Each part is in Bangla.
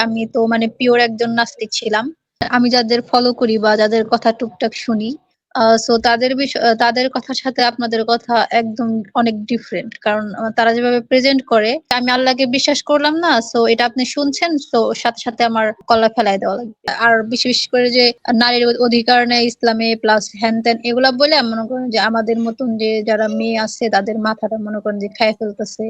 আমি তো মানে পিওর একজন নাস্তিক ছিলাম। আমি যাদের ফলো করি বা যাদের কথা টুকটাক শুনি, সো তাদের কথার সাথে আপনাদের কথা একদম অনেক ডিফারেন্ট। কারণ তারা যেভাবে প্রেজেন্ট করে, আমি আল্লাহকে বিশ্বাস করলাম না, সো এটা আপনি শুনছেন, তো সাথে সাথে আমার কলা ফেলাই দেওয়া লাগবে। আর বিশেষ করে যে নারীর অধিকার নেই ইসলামে, প্লাস হ্যান ত্যান এগুলা বলে মনে করেন যে আমাদের মতন যে যারা মেয়ে আছে তাদের মাথাটা মনে করেন যে খায় ফেলতেছে।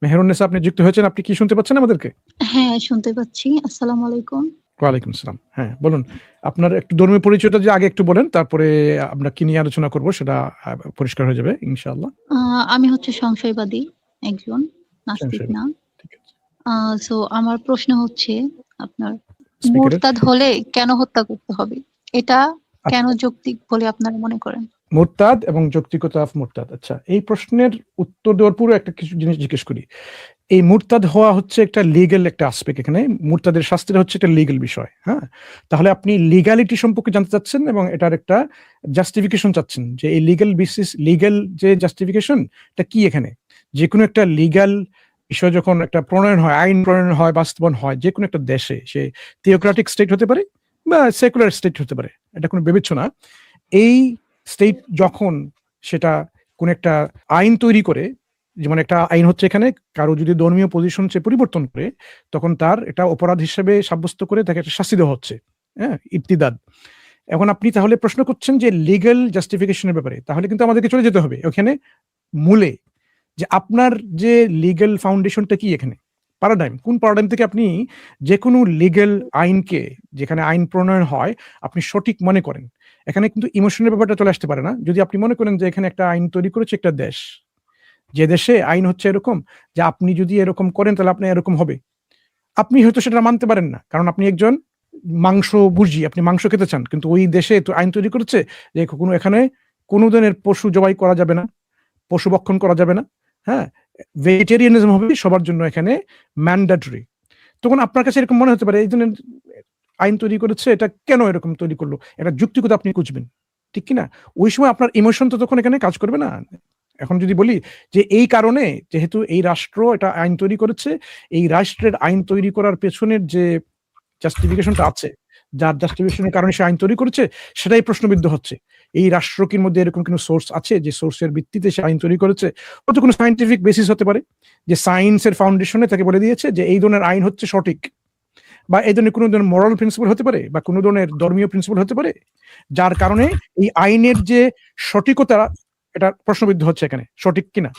মেহেরুন্নেসা, আপনি যুক্ত হয়েছেন, আপনি কি শুনতে পাচ্ছেন আমাদেরকে? হ্যাঁ, শুনতে পাচ্ছি। আসসালামু আলাইকুম। ওয়ালাইকুম আসসালাম। হ্যাঁ, বলুন। আপনার একটু ধর্মীয় পরিচয়টা যে আগে একটু বলেন, তারপরে আমরা কি নিয়ে আলোচনা করব সেটা পরিষ্কার হয়ে যাবে ইনশাআল্লাহ। আমি হচ্ছে সংশয়বাদী একজন, নাস্তিক না। ঠিক আছে। সো আমার প্রশ্ন হচ্ছে আপনার, স্পিকারের মুরতাদ হলে কেন হত্যা করতে হবে? এটা কেন যৌক্তিক বলে আপনারা মনে করেন? মুরতাদ এবং যৌক্তিকতা অফ মুরতাদ। আচ্ছা, এই প্রশ্নের উত্তর দেওয়ার পূর্বে একটা কিছু জিনিস জিজ্ঞেস করি। এই মুরতাদ হওয়া হচ্ছে একটা লিগ্যাল একটা আসপেক্ট। এখানে মুরতাদের শাস্তিটা হচ্ছে একটা লিগ্যাল বিষয়। হ্যাঁ, তাহলে আপনি লিগ্যালিটি সম্পর্কে জানতে চাচ্ছেন এবং এটার একটা জাস্টিফিকেশন চাচ্ছেন যে এই লিগ্যাল বেসিস, লিগ্যাল যে জাস্টিফিকেশন এটা কি। এখানে যে কোনো একটা লিগ্যাল বিষয় যখন একটা প্রণয়ন হয়, আইন প্রণয়ন হয়, বাস্তবায়ন হয় যে কোনো একটা দেশে, সে থিওক্রেটিক স্টেট হতে পারে বা সেকুলার স্টেট হতে পারে, এটা কোনো বিবেচনা। এই স্টেট যখন সেটা কোন একটা আইন তৈরি করে, যেমন একটা আইন হচ্ছে এখানে কারো যদি ধর্মীয় পজিশন সে পরিবর্তন করে, তখন তার এটা অপরাধ হিসেবে সাব্যস্ত করে তাকে একটা শাস্তি দেওয়া হচ্ছে। হ্যাঁ, ইর্তিদাদ। এখন আপনি তাহলে প্রশ্ন করছেন যে লিগ্যাল জাস্টিফিকেশনের ব্যাপারে, তাহলে কিন্তু আমাদেরকে চলে যেতে হবে ওখানে মূলে, যে আপনার যে লিগ্যাল ফাউন্ডেশনটা কি, এখানে প্যারাডাইম, কোন প্যারাডাইম থেকে আপনি যে কোনো লিগ্যাল আইনকে, যেখানে আইন প্রণয়ন হয়, আপনি সঠিক মনে করেন। এখানে কিন্তু ইমোশনের ব্যাপারটা চলে আসতে পারে না। যদি আপনি মনে করেন যে এখানে একটা আইন তৈরি করেছে একটা দেশ, যে দেশে আইন হচ্ছে এরকম যে আপনি যদি এরকম করেন তাহলে আপনি এরকম হবে, আপনি হয়তো সেটা মানতে পারেন না, কারণ আপনি একজন মাংস বুঝি, আপনি মাংস খেতে চান, কিন্তু ওই দেশে তো আইন তৈরি করেছে যে কোনো এখানে কোনো ধরনের পশু জবাই করা যাবে না, পশু ভক্ষণ করা যাবে না। হ্যাঁ, ভেজিটেরিয়ানিজম হবে সবার জন্য এখানে ম্যান্ডেটরি। তখন আপনার কাছে এরকম মনে হতে পারে এই ধরনের আইন তৈরি করেছে, এটা কেন এরকম তৈরি করলো, এটা যুক্তিকতা আপনি খুঁজবেন, ঠিক কিনা? ওই সময় আপনার ইমোশন তো তখন এখানে কাজ করবে না। এখন যদি বলি যে এই কারণে, যেহেতু এই রাষ্ট্র এটা আইন তৈরি করেছে, এই রাষ্ট্রের আইন তৈরি করার পেছনের যে জাস্টিফিকেশনটা আছে, যার জাস্টিফিকেশনের কারণে সে আইন তৈরি করেছে, সেটাই প্রশ্নবিদ্ধ হচ্ছে। এই রাষ্ট্রটির মধ্যে এরকম কোনো সোর্স আছে যে সোর্সের ভিত্তিতে সে আইন তৈরি করেছে? হয়তো কোনো সায়েন্টিফিক বেসিস হতে পারে, যে সায়েন্সের ফাউন্ডেশনে তাকে বলে দিয়েছে যে এই ধরনের আইন হচ্ছে সঠিক, বা এই ধরনের কোনো ধরনের মোরাল প্রিন্সিপাল হতে পারে, বা কোনো ধরনের ধর্মীয় প্রিন্সিপাল হতে পারে, যার কারণে এই আইনের যে সঠিকতা এটা প্রশ্নবিদ্ধ হচ্ছে এখানে, সঠিক কিনা।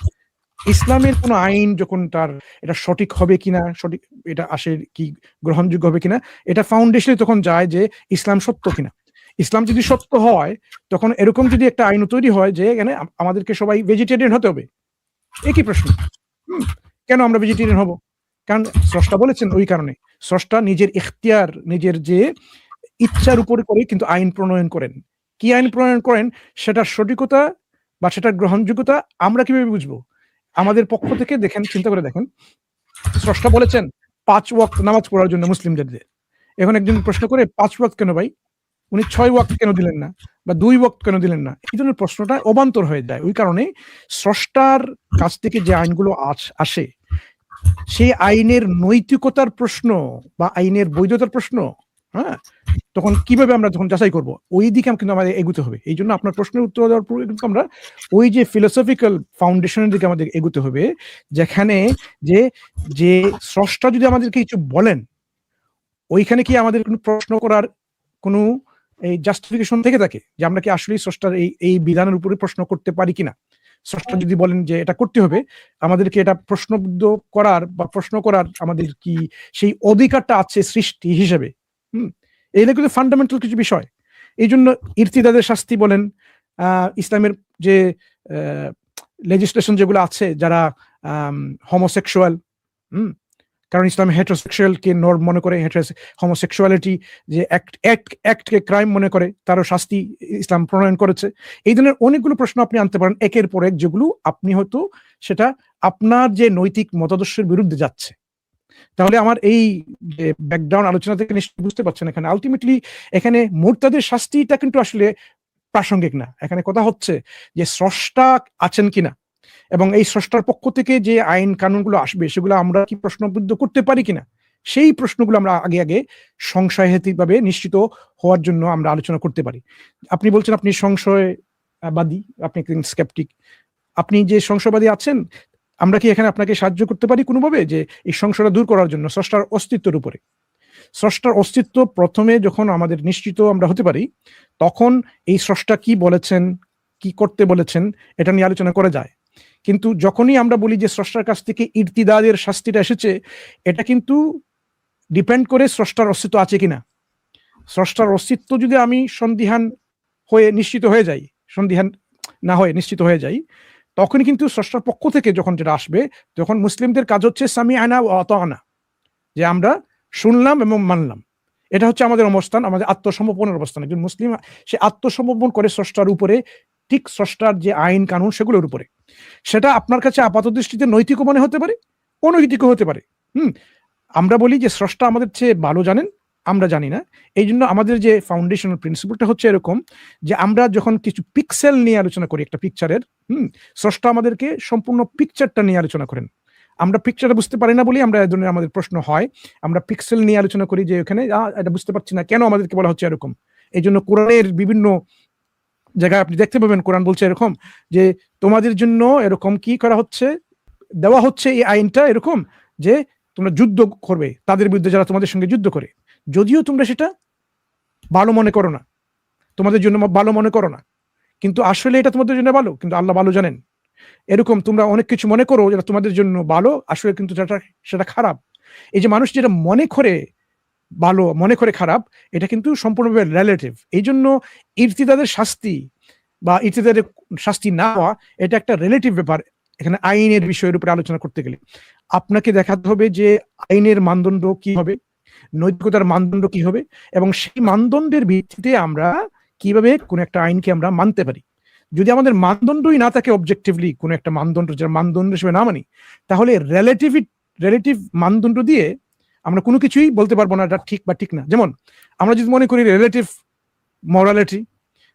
ইসলামের কোন আইন যখন তার এটা সঠিক হবে কিনা, সঠিক এটা আসে কি গ্রহণযোগ্য হবে কিনা, এটা ফাউন্ডেশনে তখন যায় যে ইসলাম সত্য কিনা। ইসলাম যদি সত্য হয়, তখন এরকম যদি একটা আইন তৈরি হয় যে এখানে আমাদেরকে সবাই ভেজিটেরিয়ান হতে হবে, একই প্রশ্ন। কেন আমরা ভেজিটেরিয়ান হব? কারণ স্রষ্টা বলেছেন ওই কারণে। স্রষ্টা নিজের ইখতিয়ার, নিজের যে ইচ্ছার উপরে করে কিন্তু আইন প্রণয়ন করেন। কি আইন প্রণয়ন করেন, সেটার সঠিকতা বা সেটার গ্রহণযোগ্যতা আমরা কিভাবে বুঝবো? আমাদের পক্ষ থেকে দেখেন, চিন্তা করে দেখেন, স্রষ্টা বলেছেন 5 ওয়াক্ত নামাজ পড়ার জন্য মুসলিমদের। এখন একজন প্রশ্ন করে 5 ওয়াক্ত কেন ভাই? উনি 6 ওয়াক্ত কেন দিলেন না, বা 2 ওয়াক্ত কেন দিলেন না? এই ধরনের প্রশ্নটা অবান্তর হয়ে যায়। ওই কারণে স্রষ্টার কাছ থেকে যে আইনগুলো আসে, সেই আইনের নৈতিকতার প্রশ্ন বা আইনের বৈধতার প্রশ্ন, হ্যাঁ, তখন কিভাবে আমরা যখন যাচাই করব, ওই দিকে কিন্তু আমাদের এগুতে হবে। এই জন্য আপনার প্রশ্নের উত্তর দেওয়ার পরে কিন্তু আমরা ওই যে ফিলোসফিক্যাল ফাউন্ডেশনের দিকে আমাদের এগুতে হবে, যেখানে যে যে স্রষ্টা যদি আমাদেরকে কিছু বলেন, ওইখানে কি আমাদের কোনো প্রশ্ন করার কোনো এই জাস্টিফিকেশন থেকে থাকে, যে আমরা কি আসলে স্রষ্টার এই বিধানের উপরে প্রশ্ন করতে পারি কিনা। স্রষ্টা যদি বলেন যে এটা করতে হবে, আমাদেরকে এটা প্রশ্নবিদ্ধ করার বা প্রশ্ন করার আমাদের কি সেই অধিকারটা আছে সৃষ্টি হিসেবে। এইগুলো কিন্তু ফান্ডামেন্টাল কিছু বিষয়। এই জন্য ইরতিদাদের শাস্তি বলেন, ইসলামের যে লেজিসলেশন যেগুলো আছে, যারা হোমোসেক্সুয়াল, কারণ ইসলাম হেটারোসেক্সুয়ালকে নর্ম মনে করে, হোমোসেক্সুয়ালিটি যে অ্যাক্টকে ক্রাইম মনে করে, তারও শাস্তি ইসলাম প্রণয়ন করেছে। এই ধরনের অনেকগুলো প্রশ্ন আপনি আনতে পারেন একের পর এক, যেগুলো আপনি হয়তো সেটা আপনার যে নৈতিক মতাদর্শের বিরুদ্ধে যাচ্ছে। তাহলে আমার এই যে ব্যাকগ্রাউন্ড আলোচনা থেকে নিশ্চয়ই বুঝতে পারছেন, এখানে আলটিমেটলি এখানে মুরতাদের শাস্তিটা কিন্তু আসলে প্রাসঙ্গিক না। এখানে কথা হচ্ছে যে স্রষ্টা আছেন কিনা, এবং এই স্রষ্টার পক্ষ থেকে যে আইন কানুনগুলো আসবে সেগুলো আমরা কি প্রশ্নবিদ্ধ করতে পারি কিনা, সেই প্রশ্নগুলো আমরা আগে আগে সংশয়াতীতভাবে নিশ্চিত হওয়ার জন্য আমরা আলোচনা করতে পারি। আপনি বলছেন আপনি সংশয়বাদী, আপনি স্কেপটিক, আপনি যে সংশয়বাদী আছেন, আমরা কি এখানে আপনাকে সাহায্য করতে পারি কোনোভাবে যে এই সংশয়টা দূর করার জন্য স্রষ্টার অস্তিত্বের উপরে? স্রষ্টার অস্তিত্ব প্রথমে যখন আমাদের নিশ্চিত আমরা হতে পারি, তখন এই স্রষ্টা কি বলেছেন, কি করতে বলেছেন, এটা নিয়ে আলোচনা করা যায়। কিন্তু যখনই আমরা বলি যে স্রষ্টার কাছ থেকে ইরতিদাদের শাস্তিটা এসেছে, এটা কিন্তু ডিপেন্ড করে স্রষ্টার অস্তিত্ব আছে কিনা। স্রষ্টার অস্তিত্ব যদি আমি সন্দিহান হয়ে নিশ্চিত হয়ে যাই, সন্দিহান না হয়ে নিশ্চিত হয়ে যাই, তখনই কিন্তু স্রষ্টার পক্ষ থেকে যখন যেটা আসবে, তখন মুসলিমদের কাজ হচ্ছে সামি আনা ও আতানা, যে আমরা শুনলাম এবং মানলাম। এটা হচ্ছে আমাদের অবস্থান, আমাদের আত্মসমর্পণের অবস্থান। একজন মুসলিম সে আত্মসমর্পণ করে স্রষ্টার উপরে, ঠিক স্রষ্টার যে আইন কানুন সেগুলোর উপরে। সেটা আপনার কাছে আপাত দৃষ্টিতে নৈতিক মনে হতে পারে, অনৈতিকও হতে পারে। আমরা বলি যে স্রষ্টা আমাদের চেয়ে ভালো জানেন, আমরা জানি না। এই জন্য আমাদের যে ফাউন্ডেশনাল প্রিন্সিপলটা হচ্ছে এরকম যে আমরা যখন কিছু পিক্সেল নিয়ে আলোচনা করি একটা পিকচারের, স্রষ্টা আমাদেরকে সম্পূর্ণ পিকচারটা নিয়ে আলোচনা করেন। আমরা পিকচারটা বুঝতে পারি না বলি আমরা এই ধরনের আমাদের প্রশ্ন হয়, আমরা পিক্সেল নিয়ে আলোচনা করি যে ওখানে এটা বুঝতে পারছি না কেন আমাদেরকে বলা হচ্ছে এরকম। এই জন্য কোরআনের বিভিন্ন জায়গায় আপনি দেখতে পাবেন কোরআন বলছে এরকম যে তোমাদের জন্য এরকম কি করা হচ্ছে, দেওয়া হচ্ছে এই আইনটা এরকম যে তোমরা যুদ্ধ করবে তাদের বিরুদ্ধে যারা তোমাদের সঙ্গে যুদ্ধ করে, যদিও তোমরা সেটা ভালো মনে করো না, তোমাদের জন্য ভালো মনে করো না, কিন্তু আসলে এটা তোমাদের জন্য ভালো, কিন্তু আল্লাহ ভালো জানেন। এরকম তোমরা অনেক কিছু মনে করো যেটা তোমাদের জন্য ভালো, আসলে কিন্তু সেটা খারাপ। এই যে মানুষ যেটা মনে করে ভালো মনে করে খারাপ, এটা কিন্তু সম্পূর্ণভাবে রিলেটিভ। এই জন্য ইরতিদাদের শাস্তি বা ইরতিদাদের শাস্তি না হওয়া এটা একটা রিলেটিভ ব্যাপার। এখানে আইনের বিষয়ের উপরে আলোচনা করতে গেলে আপনাকে দেখাতে হবে যে আইনের মানদণ্ড কি হবে, নৈতিকতার মানদণ্ড কি হবে, এবং সেই মানদণ্ডের ভিত্তিতে আমরা কিভাবে কোন একটা আইনকে আমরা মানতে পারি। যদি আমাদের মানদণ্ডই না থাকে, অবজেক্টিভলি কোন একটা মানদণ্ড যার মানদণ্ড হিসেবে না মানি, তাহলে রিলেটিভ মানদণ্ড দিয়ে আমরা কোনো কিছুই বলতে পারবো না এটা ঠিক বা ঠিক না। যেমন আমরা যদি মনে করি রিলেটিভ মরালিটি,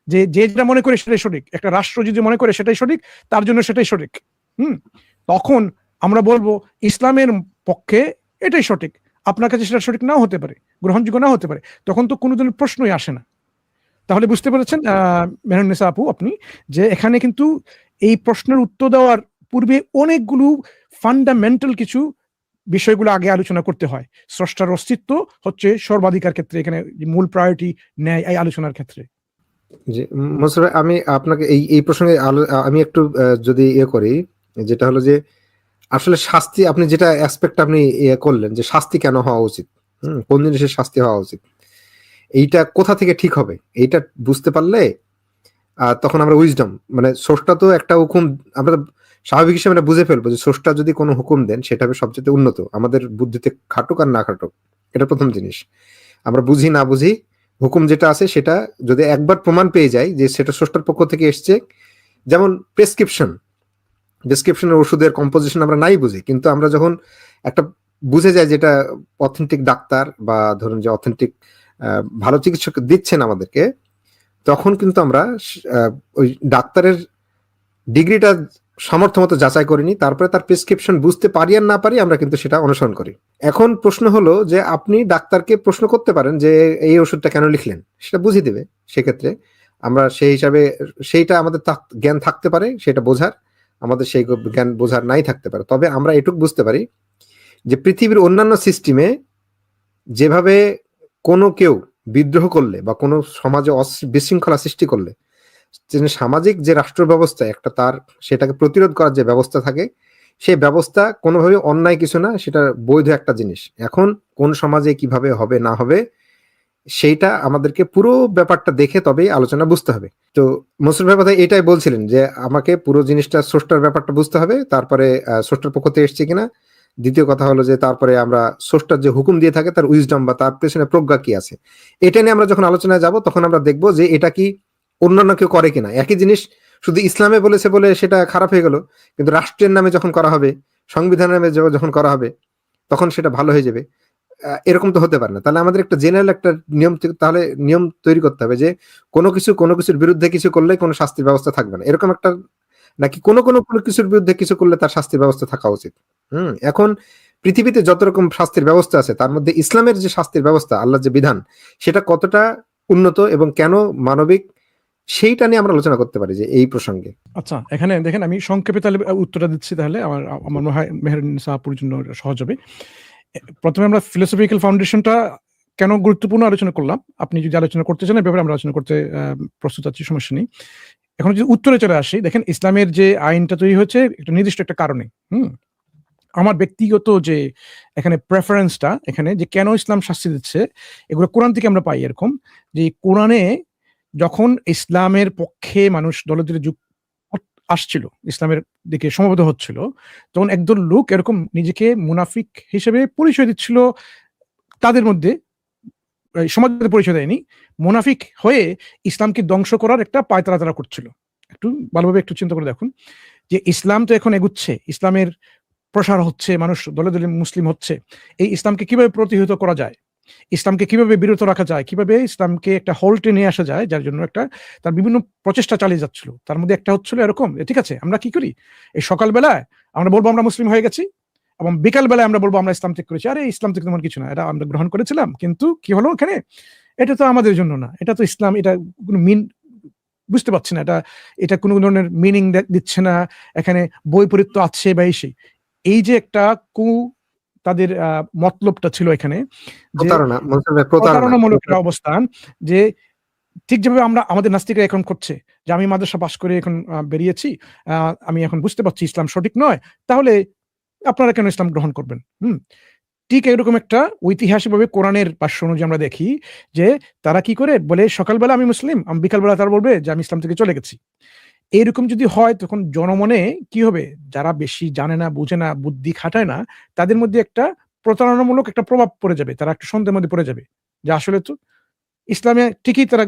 যে যেটা মনে করে সেটাই সঠিক, একটা রাষ্ট্র যদি মনে করে সেটাই সঠিক, তার জন্য সেটাই সঠিক, তখন আমরা বলবো ইসলামের পক্ষে এটাই সঠিক, আপনার কাছে সেটা সঠিক নাও হতে পারে, গ্রহণযোগ্য নাও হতে পারে, তখন তো কোনো ধরনের প্রশ্নই আসে না। তাহলে বুঝতে পেরেছেন মেহরুন্নেসা আপু আপনি যে এখানে কিন্তু এই প্রশ্নের উত্তর দেওয়ার পূর্বে অনেকগুলো ফান্ডামেন্টাল কিছু বিষয়গুলো আগে আলোচনা করতে হয়। স্রষ্টার অস্তিত্ব হচ্ছে সর্বাধিকার ক্ষেত্রে এখানে মূল প্রায়োরিটি নেয় এই আলোচনার ক্ষেত্রে। জি মনসুর ভাই, আমি আপনাকে এই প্রসঙ্গে আমি একটু যদি করি, যেটা হলো যে আসলে শাস্তি, আপনি যেটা অ্যাসপেক্ট আপনি করলেন যে শাস্তি কেন হওয়া উচিত, কোন জিনিসের শাস্তি হওয়া উচিত, এইটা কোথা থেকে ঠিক হবে, এইটা বুঝতে পারলে তখন আমরা উইজডম, মানে স্রষ্টা তো একটা হুকুম, আমরা স্বাভাবিক হিসেবে আমরা বুঝে ফেলবো যে স্রষ্টা যদি কোনো হুকুম দেন সেটা হবে সবচেয়ে উন্নত, আমাদের বুদ্ধিতে খাটুক আর না খাটুক, এটা প্রথম জিনিস। আমরা বুঝি না বুঝি হুকুম যেটা আছে সেটা যদি একবার প্রমাণ পেয়ে যায় যে সেটা স্রষ্টার পক্ষ থেকে এসছে, যেমন প্রেসক্রিপশনের ওষুধের কম্পোজিশন আমরা নাই বুঝি, কিন্তু আমরা যখন একটা বুঝে যাই যেটা অথেন্টিক ডাক্তার বা ধরুন যে অথেন্টিক ভালো চিকিৎসক দিচ্ছেন আমাদেরকে, তখন কিন্তু আমরা ওই ডাক্তারের ডিগ্রিটা সামর্থ্য মতো যাচাই করিনি, তারপরে তার প্রেসক্রিপশন বুঝতে পারি আর না পারি আমরা কিন্তু সেটা অনুসরণ করি। এখন প্রশ্ন হলো যে আপনি ডাক্তারকে প্রশ্ন করতে পারেন যে এই ওষুধটা কেন লিখলেন, সেটা বুঝিয়ে দেবে। সেক্ষেত্রে আমরা সেই হিসাবে সেইটা আমাদের জ্ঞান থাকতে পারে সেটা বোঝার, আমাদের সেই জ্ঞান বোঝার নাই থাকতে পারে। তবে আমরা এটুকু বুঝতে পারি যে পৃথিবীর অন্যান্য সিস্টেমে যেভাবে কোনো কেউ বিদ্রোহ করলে বা কোনো সমাজে বিশৃঙ্খলা সৃষ্টি করলে সামাজিক যে রাষ্ট্র ব্যবস্থা একটা তার সেটাকে প্রতিরোধ করার যে ব্যবস্থা থাকে, সেই ব্যবস্থা কোনোভাবে অন্যায় কিছু না, সেটা বৈধ একটা জিনিস। এখন কোন সমাজে কিভাবে হবে না হবে সেইটা আমাদেরকে পুরো ব্যাপারটা দেখে তবেই আলোচনা বুঝতে হবে। তো মনসুর ভাই কথা এটাই বলছিলেন যে আমাকে পুরো জিনিসটা স্রষ্টার ব্যাপারটা বুঝতে হবে, তারপরে স্রষ্টার পক্ষ থেকে এসছে কিনা। দ্বিতীয় কথা হলো যে তারপরে আমরা স্রষ্টার যে হুকুম দিয়ে থাকে তার উইজডম বা তার পেছনে প্রজ্ঞা কি আছে, এটা নিয়ে আমরা যখন আলোচনায় যাব তখন আমরা দেখবো যে এটা কি অন্যান্য কেউ করে কিনা। একই জিনিস শুধু ইসলামে বলেছে বলে সেটা খারাপ হয়ে গেল, কিন্তু রাষ্ট্রের নামে যখন করা হবে, সংবিধানের নামে যখন করা হবে, তখন সেটা ভালো হয়ে যাবে, এরকম তো হতে পারে না। তাহলে আমাদের একটা জেনারেল একটা নিয়ম তৈরি করতে হবে যে কোনো কিছুর বিরুদ্ধে কিছু করলে কোনো শাস্তির ব্যবস্থা থাকবে না, এরকম একটা নাকি কোনো কোনো কিছুর বিরুদ্ধে কিছু করলে তার শাস্তির ব্যবস্থা থাকা উচিত? এখন পৃথিবীতে যত রকম শাস্তির ব্যবস্থা আছে তার মধ্যে ইসলামের যে শাস্তির ব্যবস্থা, আল্লাহর যে বিধান, সেটা কতটা উন্নত এবং কেন মানবিক, সেইটা নিয়ে আমরা আলোচনা করতে পারি যে এই প্রসঙ্গে। আচ্ছা, এখানে দেখেন আমি সংক্ষেপে তাহলে উত্তরটা দিচ্ছি, তাহলে আমার আমার মনে হয় মেহেরুন্নিসা আপুর জন্য সহজ হবে। প্রথমে আমরা ফিলোসফিক্যাল ফাউন্ডেশনটা কেন গুরুত্বপূর্ণ আলোচনা করলাম। আপনি যদি আলোচনা করতে চান, ব্যাপারে আমরা আলোচনা করতে প্রস্তুত আছি, সমস্যা নেই। এখন যদি উত্তরে চলে আসি, দেখেন ইসলামের যে আইনটা তৈরি হয়েছে একটা নির্দিষ্ট একটা কারণে। আমার ব্যক্তিগত যে এখানে প্রেফারেন্সটা, এখানে যে কেন ইসলাম শাস্তি দিচ্ছে, এগুলো কোরআন থেকে আমরা পাই। এরকম যে কোরআনে যখন ইসলামের পক্ষে মানুষ দলে দলে যুগ আসছিল, ইসলামের দিকে সমবেত হচ্ছিল, তখন একদল লোক এরকম নিজেকে মুনাফিক হিসেবে পরিচয় দিচ্ছিল। তাদের মধ্যে সমাজের পরিচয় দেয়নি, মুনাফিক হয়ে ইসলামকে ধ্বংস করার একটা পায়তারা তারা করছিল। একটু ভালোভাবে একটু চিন্তা করে দেখুন যে ইসলাম তো এখন এগুচ্ছে, ইসলামের প্রসার হচ্ছে, মানুষ দলে দলে মুসলিম হচ্ছে। এই ইসলামকে কিভাবে প্রতিহত করা যায়, ইসলামকে কিভাবে বিরত রাখা যায়, কিভাবে ইসলামকে একটা হোল্টে নিয়ে আসা যায়, যার জন্য একটা তার বিভিন্ন প্রচেষ্টা চালিয়ে যাচ্ছিল। তার মধ্যে একটা হচ্ছিল এরকম, ঠিক আছে আমরা কি করি, এই সকালবেলায় আমরা বলবো আমরা মুসলিম হয়ে গেছি, এবং বিকাল বেলায় আমরা বলবো আমরা ইসলাম ত্যাগ করেছি। আরে ইসলাম থেকে তোমার কিছু না, এটা আমরা গ্রহণ করেছিলাম, কিন্তু কি হলো এখানে, এটা তো আমাদের জন্য না, এটা তো ইসলাম, এটা কোনো বুঝতে পারছি না, এটা কোনো ধরনের মিনিং দিচ্ছে না, এখানে বৈপরীত্য আছে বা এই যে একটা তাদের মতলবটা ছিল এখানে, যে প্রতারণামূলক একটা অবস্থান। যে ঠিক যেভাবে আমরা আমাদের নাস্তিকরা এখন করছে, যে আমি মাদ্রাসা পাশ করে এখন বেরিয়েছি, আমি এখন বুঝতে পারছি ইসলাম সঠিক নয়, তাহলে আপনারা কেন ইসলাম গ্রহণ করবেন? ঠিক এরকম একটা ঐতিহাসিকভাবে কোরআনের ভাষ্য অনুযায়ী আমরা দেখি যে তারা কি করে বলে, সকালবেলা আমি মুসলিম, আমি বিকালবেলা তারা বলবে যে আমি ইসলাম থেকে চলে গেছি। এইরকম যদি হয়, তখন জনমনে কি হবে, যারা বেশি জানে না, বুঝে না, বুদ্ধি খাটায় না, তাদের মধ্যে একটা প্রতারণামূলক একটা প্রভাব পড়ে যাবে, তারা একটা সন্দেহের মধ্যে পড়ে যাবে যে আসলে তো ইসলামে ঠিকই তারা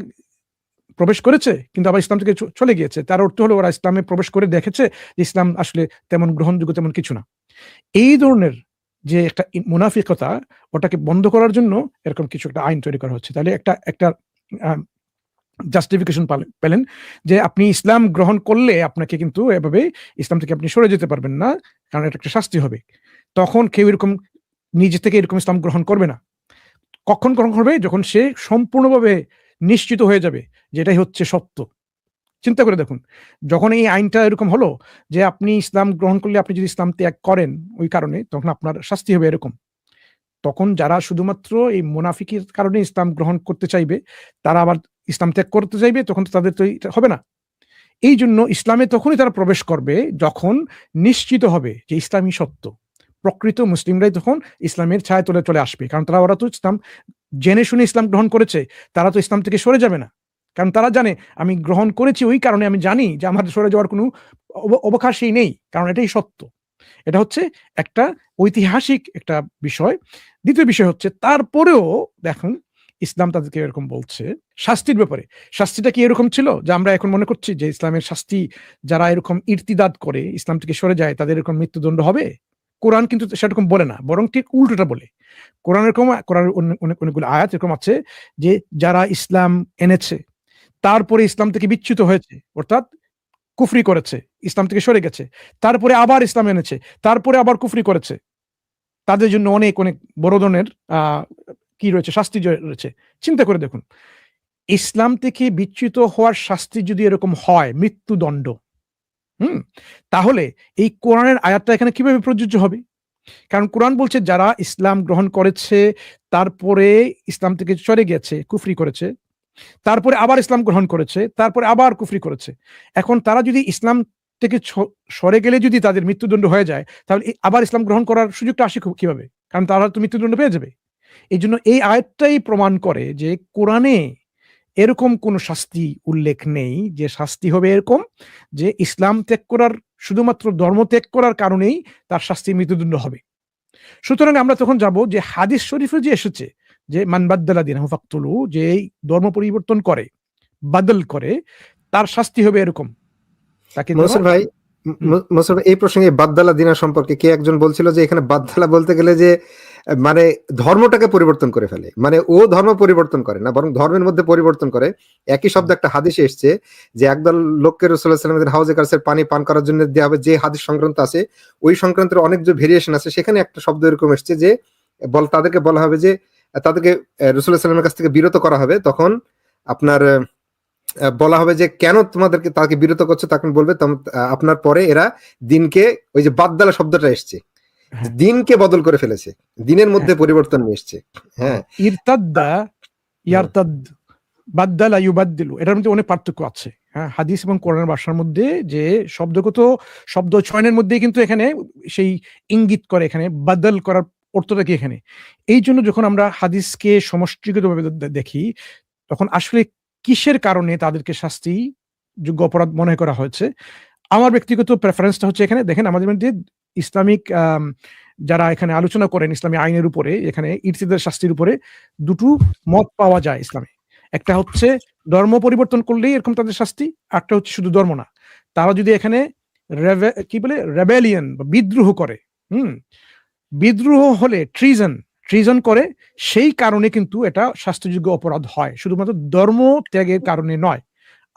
প্রবেশ করেছে, কিন্তু আবার ইসলাম থেকে চলে গিয়েছে। তার অর্থ হলো ওরা ইসলামে প্রবেশ করে দেখেছে যে ইসলাম আসলে তেমন গ্রহণযোগ্য তেমন কিছু না। এই ধরনের যে একটা মুনাফিকতা, ওটাকে বন্ধ করার জন্য এরকম কিছু একটা আইন তৈরি করা হচ্ছে। তাহলে একটা জাস্টিফিকেশন পেলেন যে আপনি ইসলাম গ্রহণ করলে আপনাকে কিন্তু এভাবে ইসলাম থেকে আপনি সরে যেতে পারবেন না, কারণ এটা একটা শাস্তি হবে। তখন কেউ এরকম নিজে থেকে এরকম ইসলাম গ্রহণ করবে না। কখন গ্রহণ করবে? যখন সে সম্পূর্ণভাবে নিশ্চিত হয়ে যাবে যে এটাই হচ্ছে সত্য। চিন্তা করে দেখুন, যখন এই আইনটা এরকম হলো যে আপনি ইসলাম গ্রহণ করলে, আপনি যদি ইসলাম ত্যাগ করেন ওই কারণে, তখন আপনার শাস্তি হবে এরকম। তখন যারা শুধুমাত্র এই মুনাফিকের কারণে ইসলাম গ্রহণ করতে চাইবে, তারা আবার ইসলাম ত্যাগ করতে চাইবে, তখন তো তাদের তো হবে না। এই জন্য ইসলামে তখনই তারা প্রবেশ করবে যখন নিশ্চিত হবে যে ইসলামই সত্য। প্রকৃত মুসলিমরাই তখন ইসলামের ছায়া তলে চলে আসবে, কারণ ওরা তো ইসলাম জেনে শুনে ইসলাম গ্রহণ করেছে, তারা তো ইসলাম থেকে সরে যাবে না। কারণ তারা জানে আমি গ্রহণ করেছি ওই কারণে, আমি জানি যে আমার সরে যাওয়ার কোনো অবকাশই নেই, কারণ এটাই সত্য। এটা হচ্ছে একটা ঐতিহাসিক একটা বিষয়। দ্বিতীয় বিষয় হচ্ছে, তারপরেও দেখুন ইসলাম তাদেরকে এরকম বলছে শাস্তির ব্যাপারে। শাস্তিটা কি এরকম ছিল যে আমরা এখন মনে করছি যে ইসলামের শাস্তি, যারা এরকম ইরতিদাদ করে ইসলাম থেকে সরে যায় তাদের এরকম মৃত্যুদণ্ড হবে? কোরআন কিন্তু সেরকম বলে না, বরং ঠিক উল্টোটা বলে। কোরআনের অনেকগুলো আয়াত এরকম আছে যে যারা ইসলাম এনেছে তারপরে ইসলাম থেকে বিচ্যুত হয়েছে, অর্থাৎ কুফরি করেছে, ইসলাম থেকে সরে গেছে, তারপরে আবার ইসলাম এনেছে, তারপরে আবার কুফরি করেছে, তাদের জন্য অনেক অনেক বড় ধরনের কি রয়েছে, শাস্তি রয়েছে। চিন্তা করে দেখুন, ইসলাম থেকে বিচ্যুত হওয়ার শাস্তি যদি এরকম হয়, মৃত্যুদণ্ড, তাহলে এই কোরআনের আয়াতটা এখানে কিভাবে প্রযোজ্য হবে? কারণ কোরআন বলছে যারা ইসলাম গ্রহণ করেছে, তারপরে ইসলাম থেকে সরে গেছে, কুফরি করেছে, তারপরে আবার ইসলাম গ্রহণ করেছে, তারপরে আবার কুফরি করেছে। এখন তারা যদি ইসলাম থেকে সরে গেলে যদি তাদের মৃত্যুদণ্ড হয়ে যায়, তাহলে আবার ইসলাম গ্রহণ করার সুযোগটা আসে কিভাবে? কারণ তারা তো মৃত্যুদণ্ড পেয়ে যাবে। এই জন্য এই আয়াতটাই প্রমাণ করে যে কোরআনে এরকম কোন শাস্তি উল্লেখ নেই যে শাস্তি হবে এরকম যে ইসলাম ত্যাগ করার, শুধুমাত্র ধর্ম ত্যাগ করার কারণেই তার শাস্তি মৃত্যুদণ্ড হবে। সুতরাং আমরা তখন যাব যে হাদিস শরীফে যে এসেছে যে মান বাদ্দালা দীনাহু ফাকতুলু, যে এই ধর্ম পরিবর্তন করে, বাদল করে, তার শাস্তি হবে এরকম। তাকে মনসুর ভাই, এই প্রসঙ্গে বাদ্দালা দিনা সম্পর্কে কে একজন বলছিল যে এখানে বাদ্দালা বলতে গেলে যে মানে ধর্মটাকে পরিবর্তন করে ফেলে, মানে ও ধর্ম পরিবর্তন করে না, বরং ধর্মের মধ্যে পরিবর্তন করে। একই শব্দ একটা হাদিসে এসছে যে একদল লোককে রাসূলুল্লাহ সাল্লাল্লাহু আলাইহি ওয়াসাল্লামের হাউজে কাউসার পানি পান করার জন্য দেওয়া হবে, যে হাদিস সংক্রান্ত আছে ওই সংক্রান্তের অনেক যে ভেরিয়েশন আছে, সেখানে একটা শব্দ এরকম এসছে যে তাদেরকে বলা হবে যে তাদেরকে রাসূলুল্লাহ সাল্লাল্লাহু আলাইহি ওয়াসাল্লামের কাছ থেকে বিরত করা হবে। তখন আপনার বলা হবে যে কেন তোমাদেরকে তাকে বিরত করছো, তখন বলবে আপনার পরে এরা দিনকে, ওই যে বাদদালা শব্দটা এসছে, হ্যাঁ। দিনকে বদল করে ফেলেছে, দিনের মধ্যে পরিবর্তন নিয়ে এসছে। হ্যাঁ, ইরতাদ্দা ইয়ারতাদ, বাদ্দালা ইউবাদ্দিলু, এটার মধ্যে অনেক পার্থক্য আছে। হ্যাঁ, হাদিস এবং কোরআনের ভাষার মধ্যে যে শব্দগত শব্দ চয়নের মধ্যে কিন্তু এখানে সেই ইঙ্গিত করে, এখানে বাদল করার অর্থটা কি এখানে। এই জন্য যখন আমরা হাদিসকে সমষ্টিগতভাবে দেখি, তখন আসলে কিসের কারণে তাদেরকে শাস্তি যোগ্য অপরাধ মনে করা হয়েছে। আমার ব্যক্তিগত প্রেফারেন্সটা হচ্ছে এখানে দেখেন, আমাদের মধ্যে ইসলামিক যারা এখানে আলোচনা করেন ইসলামী আইনের উপরে, এখানে ইরতিদার শাস্তির উপরে দুটো মত পাওয়া যায় ইসলামে। একটা হচ্ছে ধর্ম পরিবর্তন করলেই এরকম তাদের শাস্তি, একটা হচ্ছে শুধু ধর্ম না, তারা যদি এখানে কি বলে রেবেলিয়ন বা বিদ্রোহ করে, বিদ্রোহ হলে ট্রিজন করে, সেই কারণে কিন্তু এটা শাস্তিযোগ্য অপরাধ হয়, শুধুমাত্র ধর্ম ত্যাগের কারণে নয়।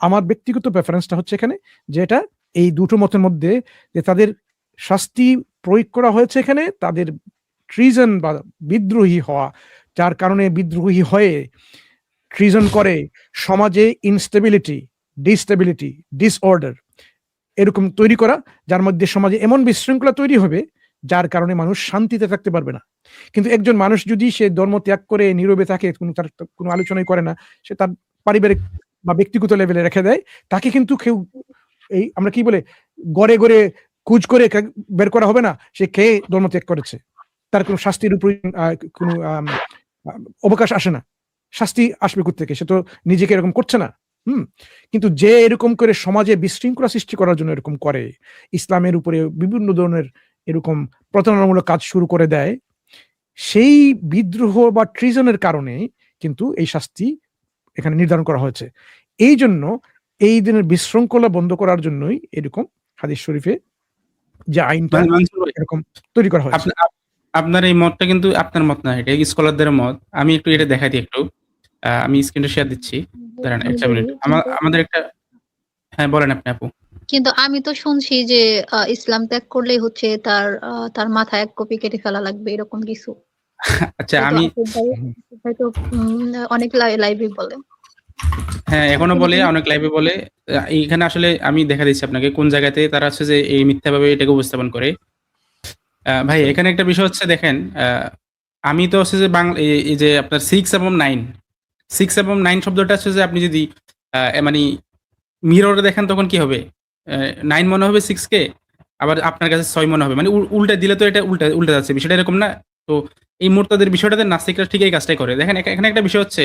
আমার ব্যক্তিগত প্রেফারেন্সটা হচ্ছে এখানে যে এটা এই দুটো মতের মধ্যে যে তাদের শাস্তি প্রয়োগ করা হয়েছে এখানে তাদের ট্রিজন বা বিদ্রোহী হওয়া, যার কারণে বিদ্রোহী হয়ে ট্রিজন করে সমাজে ইনস্টেবিলিটি, ডিস্টেবিলিটি, ডিসঅর্ডার এরকম তৈরি করা, যার মধ্যে সমাজে এমন বিশৃঙ্খলা তৈরি হবে যার কারণে মানুষ শান্তিতে থাকতে পারবে না। কিন্তু একজন মানুষ যদি সে ধর্ম ত্যাগ করে নীরবে থাকে, তার কোনো আলোচনাই করে না, সে তার পারিবারিক বা ব্যক্তিগত লেভেলে রেখে দেয়, তাকে কিন্তু কেউ এই আমরা কি বলে গড়ে গড়ে কুচ করে বের করা হবে না সে কে ধর্ম ত্যাগ করেছে, তার কোনো শাস্তির উপর কোনো অবকাশ আসে না। শাস্তি আসবে কোত্থেকে, সে তো নিজেকে এরকম করছে না। কিন্তু যে এরকম করে সমাজে বিশৃঙ্খলা সৃষ্টি করার জন্য এরকম করে, ইসলামের উপরে বিভিন্ন ধরনের এরকম প্রতারণামূলক কাজ শুরু করে দেয়, সেই বিদ্রোহ বা ট্রিজনের কারণে কিন্তু এই শাস্তি এখানে নির্ধারণ করা হয়েছে। এই জন্য এই দিনের বিশৃঙ্খলা বন্ধ করার জন্যই এরকম হাদিস শরীফে যে আইনটা এরকম তৈরি করা হয়েছে। আপনার এই মতটা কিন্তু আপনার মত না, এটা স্কলারদের মত। আমি একটু এটা দেখাই দিই একটু, আমি স্ক্রিনটা শেয়ার দিচ্ছি, দাঁড়ান একটা মিনিট। আমাদের একটা, হ্যাঁ বলেন আপনি আপু। কিন্তু আমি তো শুনছি যে ইসলাম ত্যাগ করলেই হচ্ছে তার মাথা এক কপি কেটে ফেলা লাগবে, এরকম কিছু। আচ্ছা আমি হয়তো অনেক লাইভে বলে, হ্যাঁ এখনো বলে, অনেক লাইভে বলে। এইখানে আসলে আমি দেখা দিচ্ছি আপনাকে কোন জায়গাতে তারা হচ্ছে যে এই মিথ্যাভাবে এটাকে উপস্থাপন করে। ভাই এখানে একটা বিষয় হচ্ছে দেখেন, আমি তো হচ্ছে যে বাংলা এই যে আপনার 6 এবং 9 শব্দটা হচ্ছে যে আপনি যদি মানে মিররে দেখেন তখন কি হবে, 9 মনে হবে 6 কে, আবার আপনার কাছে 6 মনে হবে, মানে উল্টা দিলে তো এটা উল্টা যাচ্ছে, বিষয়টা এরকম না? তো এই মুরতাদের বিষয়টাতে নাস্তিকরা ঠিক এই কাজটাই করে। দেখেন এখানে একটা বিষয় হচ্ছে,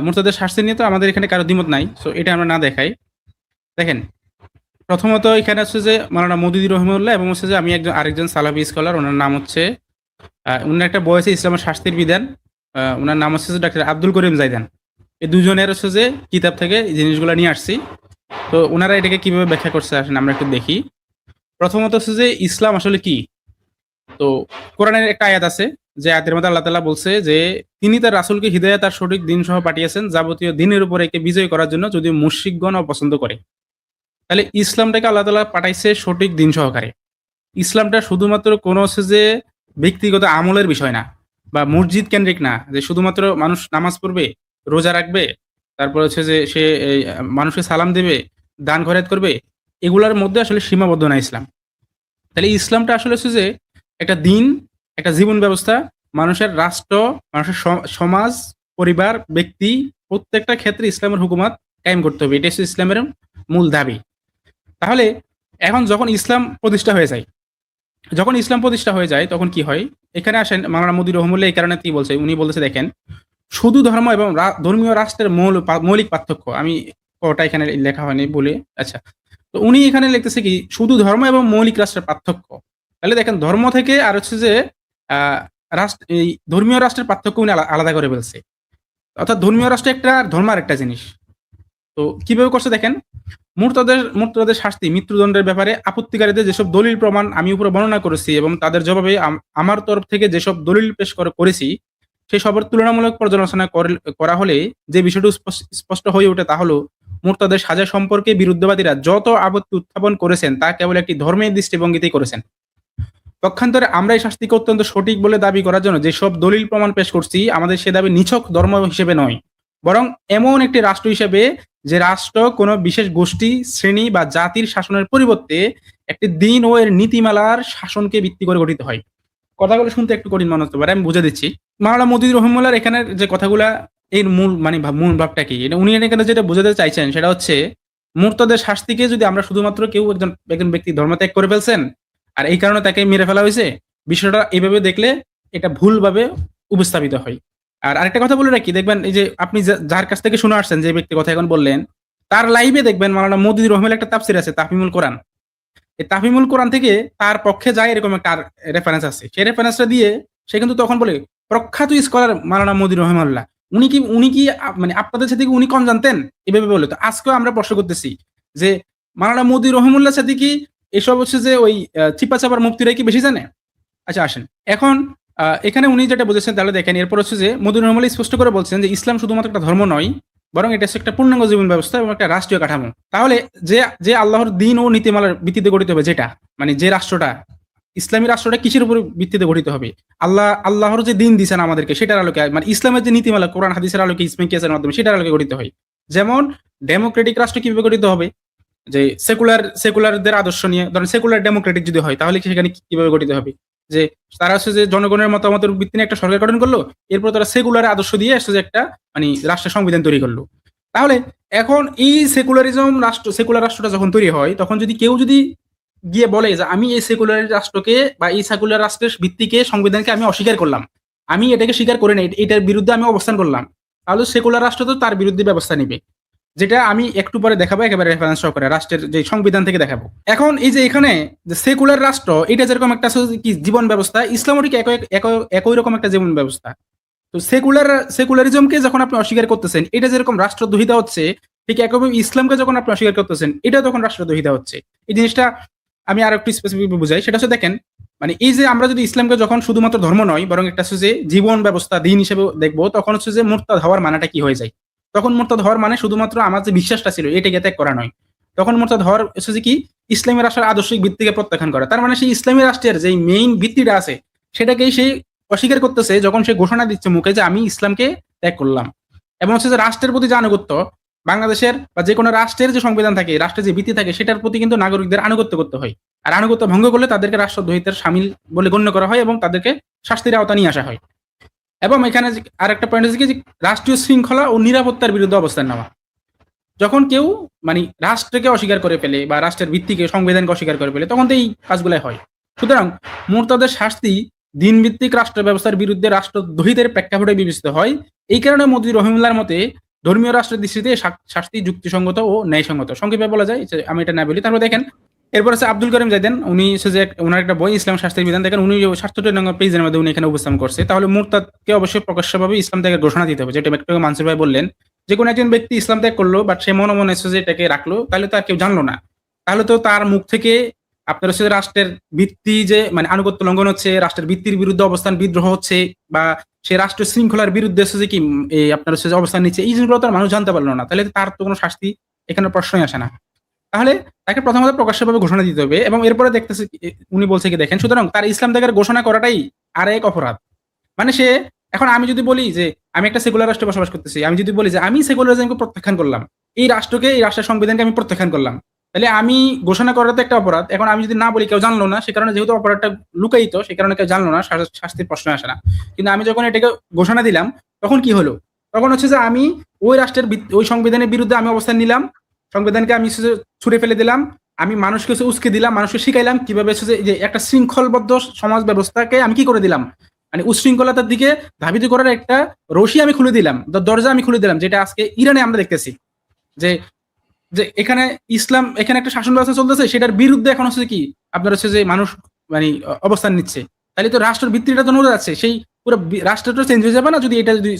মুরতাদের শাস্তি নিয়ে তো আমাদের এখানে কারো দ্বিমত নাই, সো এটা আমরা না দেখাই। দেখেন প্রথমত এখানে হচ্ছে যে মাওলানা মওদুদী রহিমাহুল্লাহ এবং হচ্ছে যে আমি আরেকজন সালাফি স্কলার, ওনার নাম হচ্ছে উনার একটা বই আছে ইসলামের শাস্তির বিধান, ওনার নাম হচ্ছে যে ডাক্তার আব্দুল করিম জাইদান। এই দুজনের হচ্ছে যে কিতাব থেকে এই জিনিসগুলো নিয়ে আসছি। তো ওনারা এটাকে কিভাবে ব্যাখ্যা করছে আসেন আমরা একটু দেখি। প্রথমত হচ্ছে যে ইসলাম আসলে কি। তো কোরআনের একটা আয়াত আছে, যে আয়াতের মধ্যে আল্লাহ তাআলা বলছে যে তিনি তার রাসূলকে হিদায়াত আর সঠিক দিন সহ পাঠিয়েছেন, যাবতীয় দিনের উপর একে বিজয় করার জন্য, যদি মুশরিকগণ অপছন্দ করে। তাহলে ইসলামটাকে আল্লাহ তাআলা পাঠাইছে সঠিক দিন সহকারে। ইসলামটা শুধুমাত্র কোনো হচ্ছে যে ব্যক্তিগত আমলের বিষয় না, বা মসজিদ কেন্দ্রিক না, যে শুধুমাত্র মানুষ নামাজ পড়বে, রোজা রাখবে, তারপর হচ্ছে যে সে মানুষকে সালাম দেবে, দান খয়রাত করবে, এগুলোর মধ্যে আসলে সীমাবদ্ধ না ইসলাম। তাহলে ইসলামটা আসলে হচ্ছে যে একটা দিন, একটা জীবন ব্যবস্থা, মানুষের রাষ্ট্র, মানুষের সমাজ, পরিবার, ব্যক্তি, প্রত্যেকটা ক্ষেত্রে ইসলামের হুকুমাত কায়েম করতে হবে। এটা হচ্ছে ইসলামের মূল দাবি। তাহলে এখন যখন ইসলাম প্রতিষ্ঠা হয়ে যায় তখন কি হয়, এখানে আসেন মাওলানা মওদুদী রহিমাহুল্লাহ এই কারণে কি বলছে, উনি বলতেছে দেখেন শুধু ধর্ম এবং ধর্মীয় রাষ্ট্রের মৌলিক পার্থক্য, আমি ওটা এখানে লেখা হয়নি বলে, আচ্ছা তো উনি এখানে লিখতেছে কি শুধু ধর্ম এবং মৌলিক রাষ্ট্রের পার্থক্য। তাহলে দেখেন ধর্ম থেকে আর হচ্ছে যে এই ধর্মীয় রাষ্ট্রের পার্থক্য উনি আলাদা করে বলছে। অর্থাৎ ধর্মীয় রাষ্ট্র একটা আর ধর্ম আর একটা জিনিস। তো কিভাবে করছে দেখেন, মুরতাদের শাস্তি মৃত্যুদণ্ডের ব্যাপারে আপত্তিকারীদের যেসব দলিল প্রমাণ আমি উপরে বর্ণনা করেছি এবং তাদের জবাবে আমার তরফ থেকে যেসব দলিল পেশ করেছি সেই সবের তুলনামূলক পর্যালোচনা করা হলে যে বিষয়টি স্পষ্ট হয়ে ওঠে তা হলো মুরতাদের সাজা সম্পর্কে বিরুদ্ধবাদীরা যত আপত্তি উত্থাপন করেছেন তা কেবল একটি ধর্মের দৃষ্টিভঙ্গিতেই করেছেন। পক্ষান্তরে আমরা এই শাস্তিকে অত্যন্ত সঠিক বলে দাবি করার জন্য যেসব দলিল প্রমাণ পেশ করছি আমাদের সে দাবি নিছক ধর্ম হিসেবে নয়, বরং এমন একটি রাষ্ট্র হিসেবে যে রাষ্ট্র কোনো বিশেষ গোষ্ঠী, শ্রেণী বা জাতির শাসনের পরিবর্তে একটি দিন ও এর নীতিমালার শাসনকে ভিত্তি করে গঠিত হয়। কথাগুলো শুনতে একটু কঠিন মনে হতে পারে, আমি বুঝে দিচ্ছি। মাওলানা মতিউর রহমানুল্লাহর এখানে যে কথাগুলা এর মূল ভাবটা কি, উনি এখানে যেটা বোঝাতে চাইছেন সেটা হচ্ছে মুরতাদের শাস্তিকে যদি আমরা শুধুমাত্র কেউ একজন ব্যক্তি ধর্মত্যাগ করে ফেলছেন আর এই কারণে তাকে মেরে ফেলা হয়েছে, বিষয়টা এইভাবে দেখলে এটা ভুলভাবে উপস্থাপিত হয়। আর আরেকটা কথা বলে রাখি, দেখবেন এই যে আপনি যার কাছ থেকে শুনে আসছেন, যে ব্যক্তির কথা এখন বললেন, তার লাইভে দেখবেন মাওলানা মতিউর রহমানের একটা তাফসির আছে তাফহিমুল কোরআন। এই তাফহিমুল কোরআন থেকে তার পক্ষে যায় এরকম একটা রেফারেন্স আছে, সেই রেফারেন্সটা দিয়ে সে কিন্তু তখন বলে প্রখ্যাত স্কলার মাওলানা মতিউর রহমানুল্লাহ, উনি কি মানে আপনাদের সাথে উনি কম জানতেন, এভাবে বলে। তো আজকেও আমরা প্রশ্ন করতেছি যে মাওলানা মতিউর রহমানুল্লাহর সাথে কি এসব হচ্ছে যে ওই চিপা চাপার মুফতিরাই কি বেশি জানে? আচ্ছা আসেন এখন এখানে উনি যেটা বুঝেছেন তাহলে দেখেন। এরপর হচ্ছে যে মতিউর রহমানুল্লাহ স্পষ্ট করে বলছেন যে ইসলাম শুধুমাত্র একটা ধর্ম নয়, বরং এটা হচ্ছে একটা পূর্ণাঙ্গ জীবন ব্যবস্থা এবং একটা রাষ্ট্রীয় কাঠামো। তাহলে যে আল্লাহর দিন ও নীতিমালার ভিত্তিতে গঠিত হবে, যেটা মানে যে রাষ্ট্রটা, ইসলামী রাষ্ট্রটা কিসের উপর ভিত্তিতে গঠিত হবে? আল্লাহর যে দিন দিয়েছেন আমাদেরকে সেটার আলোকে, মানে ইসলামের যে নীতিমালা কোরআন হাদিসের আলোকে, ইসলামিক কিয়াসের মাধ্যমে সেটার আলোকে গঠিত হয়। যেমন ডেমোক্রেটিক রাষ্ট্র কিভাবে গঠিত হবে, যে সেকুলারদের আদর্শ নিয়ে, ধরেন সেকুলার ডেমোক্রেটিক যদি হয় তাহলে সেখানে কিভাবে গঠিত হবে, যে তারা হচ্ছে যে জনগণের মতামতের ভিত্তিতে একটা সরকার গঠন করলো, এরপর তারা সেকুলার আদর্শ দিয়ে আসছে যে একটা মানে রাষ্ট্রের সংবিধান তৈরি করলো। তাহলে এখন এই সেকুলার রাষ্ট্রটা যখন তৈরি হয়, তখন যদি কেউ গিয়ে বলে যে আমি এই সেকুলার রাষ্ট্রকে বা এই সেকুলার রাষ্ট্রের ভিত্তিকে সংবিধানকে আমি অস্বীকার করলাম, আমি এটাকে স্বীকার করে নাই, এটার বিরুদ্ধে আমি অবস্থান করলাম, তাহলে সেকুলার রাষ্ট্র তো তার বিরুদ্ধে ব্যবস্থা নিবে, যেটা আমি একটু পরে দেখাবো, একেবারে রেফারেন্স সহকারে রাষ্ট্রের যে সংবিধান থেকে দেখাবো। এখন এই যে এখানে যে সেকুলার রাষ্ট্র, এটা যেরকম একটা কি জীবন ব্যবস্থা, ইসলামও ঠিক একই রকম একটা জীবন ব্যবস্থা। তো সেকুলারিজমকে যখন আপনি অস্বীকার করতেছেন, এটা যেরকম রাষ্ট্রদ্রোহিতা হচ্ছে, ঠিক একইভাবে ইসলামকে যখন আপনি অস্বীকার করতেছেন, এটা তখন রাষ্ট্রদ্রোহিতা হচ্ছে। এই জিনিসটা আমি আরো একটু স্পেসিফিক বুঝাই। সেটা হচ্ছে দেখেন, মানে এই যে আমরা যদি ইসলামকে যখন শুধুমাত্র ধর্ম নয় বরং একটা হচ্ছে যে জীবন ব্যবস্থা, দিন হিসেবে দেখবো, তখন হচ্ছে যে মুরতাদ হওয়ার মানেটা কি হয়ে যায়। তখন মুরতাদ হওয়ার মানে শুধুমাত্র আমার যে বিশ্বাসটা ছিল এটাকে ত্যাগ করা নয়, তখন মুরতাদ হওয়ার হচ্ছে যে কি ইসলামী রাষ্ট্রের আদর্শিক ভিত্তিকে প্রত্যাখ্যান করা। তার মানে সেই ইসলামী রাষ্ট্রের যে মেইন ভিত্তিটা আছে সেটাকেই সেই অস্বীকার করতেছে যখন সে ঘোষণা দিচ্ছে মুখে যে আমি ইসলামকে ত্যাগ করলাম। এবং হচ্ছে যে রাষ্ট্রের প্রতি যে আনুগত্য, বাংলাদেশের বা যে কোনো রাষ্ট্রের যে সংবিধান থাকে, রাষ্ট্রের যে ভিত্তি থাকে, সেটার প্রতি কিন্তু নাগরিকদের আনুগত্য করতে হয়। আর আনুগত্য ভঙ্গ করলে তাদেরকে রাষ্ট্রদ্রোহিতার শামিল বলে গণ্য করা হয় এবং তাদেরকে শাস্তির আওতা নিয়ে আসা হয়। এবং এখানে আর একটা পয়েন্ট হচ্ছে যে রাষ্ট্রীয় শৃঙ্খলা ও নিরাপত্তার বিরুদ্ধে অবস্থান নেওয়া। যখন কেউ মানে রাষ্ট্রকে অস্বীকার করে ফেলে বা রাষ্ট্রের ভিত্তিকে, সংবিধানকে অস্বীকার করে ফেলে, তখন তো এই কাজগুলাই হয়। সুতরাং মুরতাদের শাস্তি দিনভিত্তিক রাষ্ট্র ব্যবস্থার বিরুদ্ধে রাষ্ট্রদ্রোহিতের প্রেক্ষাপটে বিবেচিত হয়। এই কারণে মতিউর রহমানুল্লাহর মতে ধর্মীয় রাষ্ট্রের দৃষ্টিতে শাস্তি যুক্তিসঙ্গত ও ন্যায়সঙ্গত। সংক্ষেপে বলা যায়, আমি এটা না বলি। তারপর দেখেন এরপর আছে আব্দুল করিম জাইদেন, উনি হচ্ছে যে ওনার একটা বই ইসলাম শাস্তির বিধান, দেখেন উনি 67 নম্বর পেজের মধ্যে উনি এখানে উপস্থাপন করছে। তাহলে মুরতাদকে অবশ্যই প্রকাশ্যভাবে ইসলাম ত্যাগের ঘোষণা দিতে হবে, যেটা একটু মানসুর ভাই বললেন, যে কোনো একজন ব্যক্তি ইসলাম ত্যাগ করলো বাট সে মনে মনে যে এটাকে রাখলো, তাহলে তো আর কেউ জানলো না, তাহলে তো তার মুখ থেকে আপনার হচ্ছে রাষ্ট্রের ভিত্তি যে মানে আনুগত্য লঙ্ঘন হচ্ছে, রাষ্ট্রের ভিত্তির বিরুদ্ধে অবস্থান বিদ্রোহ হচ্ছে, বা সে রাষ্ট্র শৃঙ্খলার বিরুদ্ধে হচ্ছে যে কি আপনার হচ্ছে যে অবস্থান নিচ্ছে, এই জিনিসগুলো তার মানুষ জানতে পারলো না, তাহলে তার তো কোনো শাস্তি এখানে প্রশ্নই আসে না। তাহলে তাকে প্রথমত প্রকাশ্যভাবে ঘোষণা দিতে হবে। এবং এরপরে দেখতেছে উনি বলছে কি দেখেন, সুতরাং তার ইসলাম ত্যাগের ঘোষণা করাটাই আর এক অপরাধ। মানে সে এখন আমি যদি বলি যে আমি একটা সেকুলার রাষ্ট্রে বসবাস করতেছি, আমি যদি বলি যে আমি সেকুলারিজমকে প্রত্যাখ্যান করলাম, এই রাষ্ট্রকে, এই রাষ্ট্রের সংবিধানকে আমি প্রত্যাখ্যান করলাম, তাহলে আমি ঘোষণা করাটা একটা অপরাধ। এখন আমি যদি না বলি, কেউ জানলো না, সে কারণে যেহেতু অপরাধটা লুকায়িত, সে কারণে কেউ জানলো না, শাস্তির প্রশ্ন আসে না। কিন্তু আমি যখন এটাকে ঘোষণা দিলাম, তখন কি হলো? তখন হচ্ছে যে আমি ওই রাষ্ট্রের ওই সংবিধানের বিরুদ্ধে আমি অবস্থান নিলাম, সংবিধানকে আমি ছুঁড়ে ফেলে দিলাম, আমি মানুষকে উস্কে দিলাম, মানুষকে শিখাইলাম কিভাবে যে একটা শৃঙ্খলবদ্ধ সমাজ ব্যবস্থাকে আমি কি করে দিলাম, মানে উশৃঙ্খলতার দিকে ধাবিত করার একটা রশি আমি খুলে দিলাম, দরজা আমি খুলে দিলাম, যেটা আজকে ইরানে আমরা দেখতেছি যে যে এখানে ইসলাম, এখানে একটা শাসন ব্যবস্থা চলতেছে, সেটার বিরুদ্ধে এখন হচ্ছে কি আপনার হচ্ছে যে মানুষ মানে অবস্থান নিচ্ছে। তাহলে তো রাষ্ট্রের ভিত্তিটা তো নড়ে যাচ্ছে, সেই পুরো রাষ্ট্রটা চেঞ্জ হয়ে যাবে না যদি এটা যদি